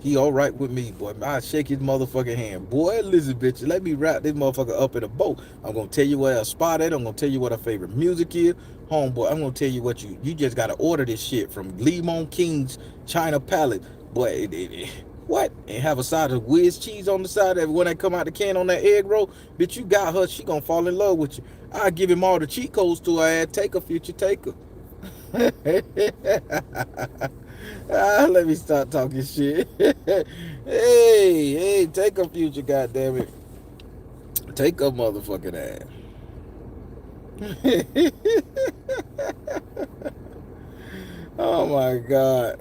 he all right with me, boy. I shake his motherfucking hand. Boy, listen, bitch, let me wrap this motherfucker up in a boat. I'm gonna tell you where a spot at. I'm gonna tell you what her favorite music is. Homeboy, I'm gonna tell you what you just gotta order this shit from Lemon King's China Palette. Boy, what? And have a side of whiz cheese on the side of it when they come out the can on that egg roll. Bitch, you got her. She gonna fall in love with you. I give him all the cheat codes to her ass. Take her, Future, take her. Let me start talking shit. Hey, take her, Future, goddammit. Take her motherfucking ass. Oh my God.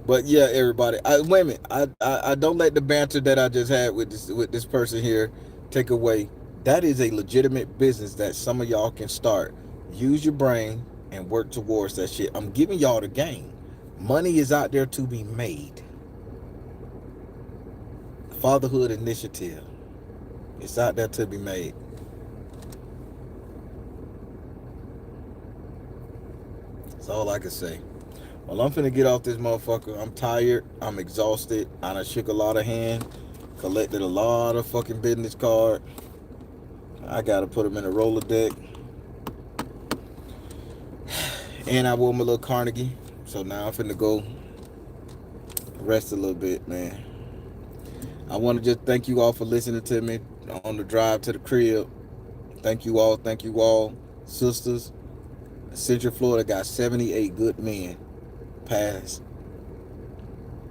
But yeah, everybody. Wait a minute. I don't let the banter that I just had with this person here take away. That is a legitimate business that some of y'all can start. Use your brain and work towards that shit. I'm giving y'all the game. Money is out there to be made. Fatherhood initiative. It's out there to be made. That's all I can say. Well, I'm finna get off this motherfucker. I'm tired. I'm exhausted. I done shook a lot of hands. Collected a lot of fucking business cards. I gotta put them in a Rolodex. And I wore my little Carnegie. So now I'm finna go rest a little bit, man. I want to just thank you all for listening to me on the drive to the crib. Thank you all. Sisters, Central Florida got 78 good men passed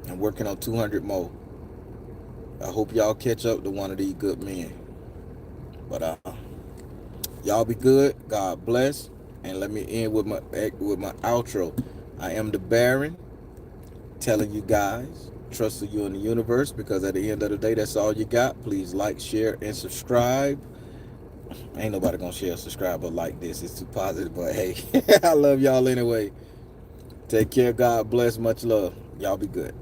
and working on 200 more. I hope y'all catch up to one of these good men. But y'all be good. God bless. And let me end with my outro. I am the Baron, telling you guys, trusting you in the universe, because at the end of the day, that's all you got. Please like, share, and subscribe. Ain't nobody gonna share or subscribe but like this. It's too positive, but hey, I love y'all anyway. Take care. God bless. Much love. Y'all be good.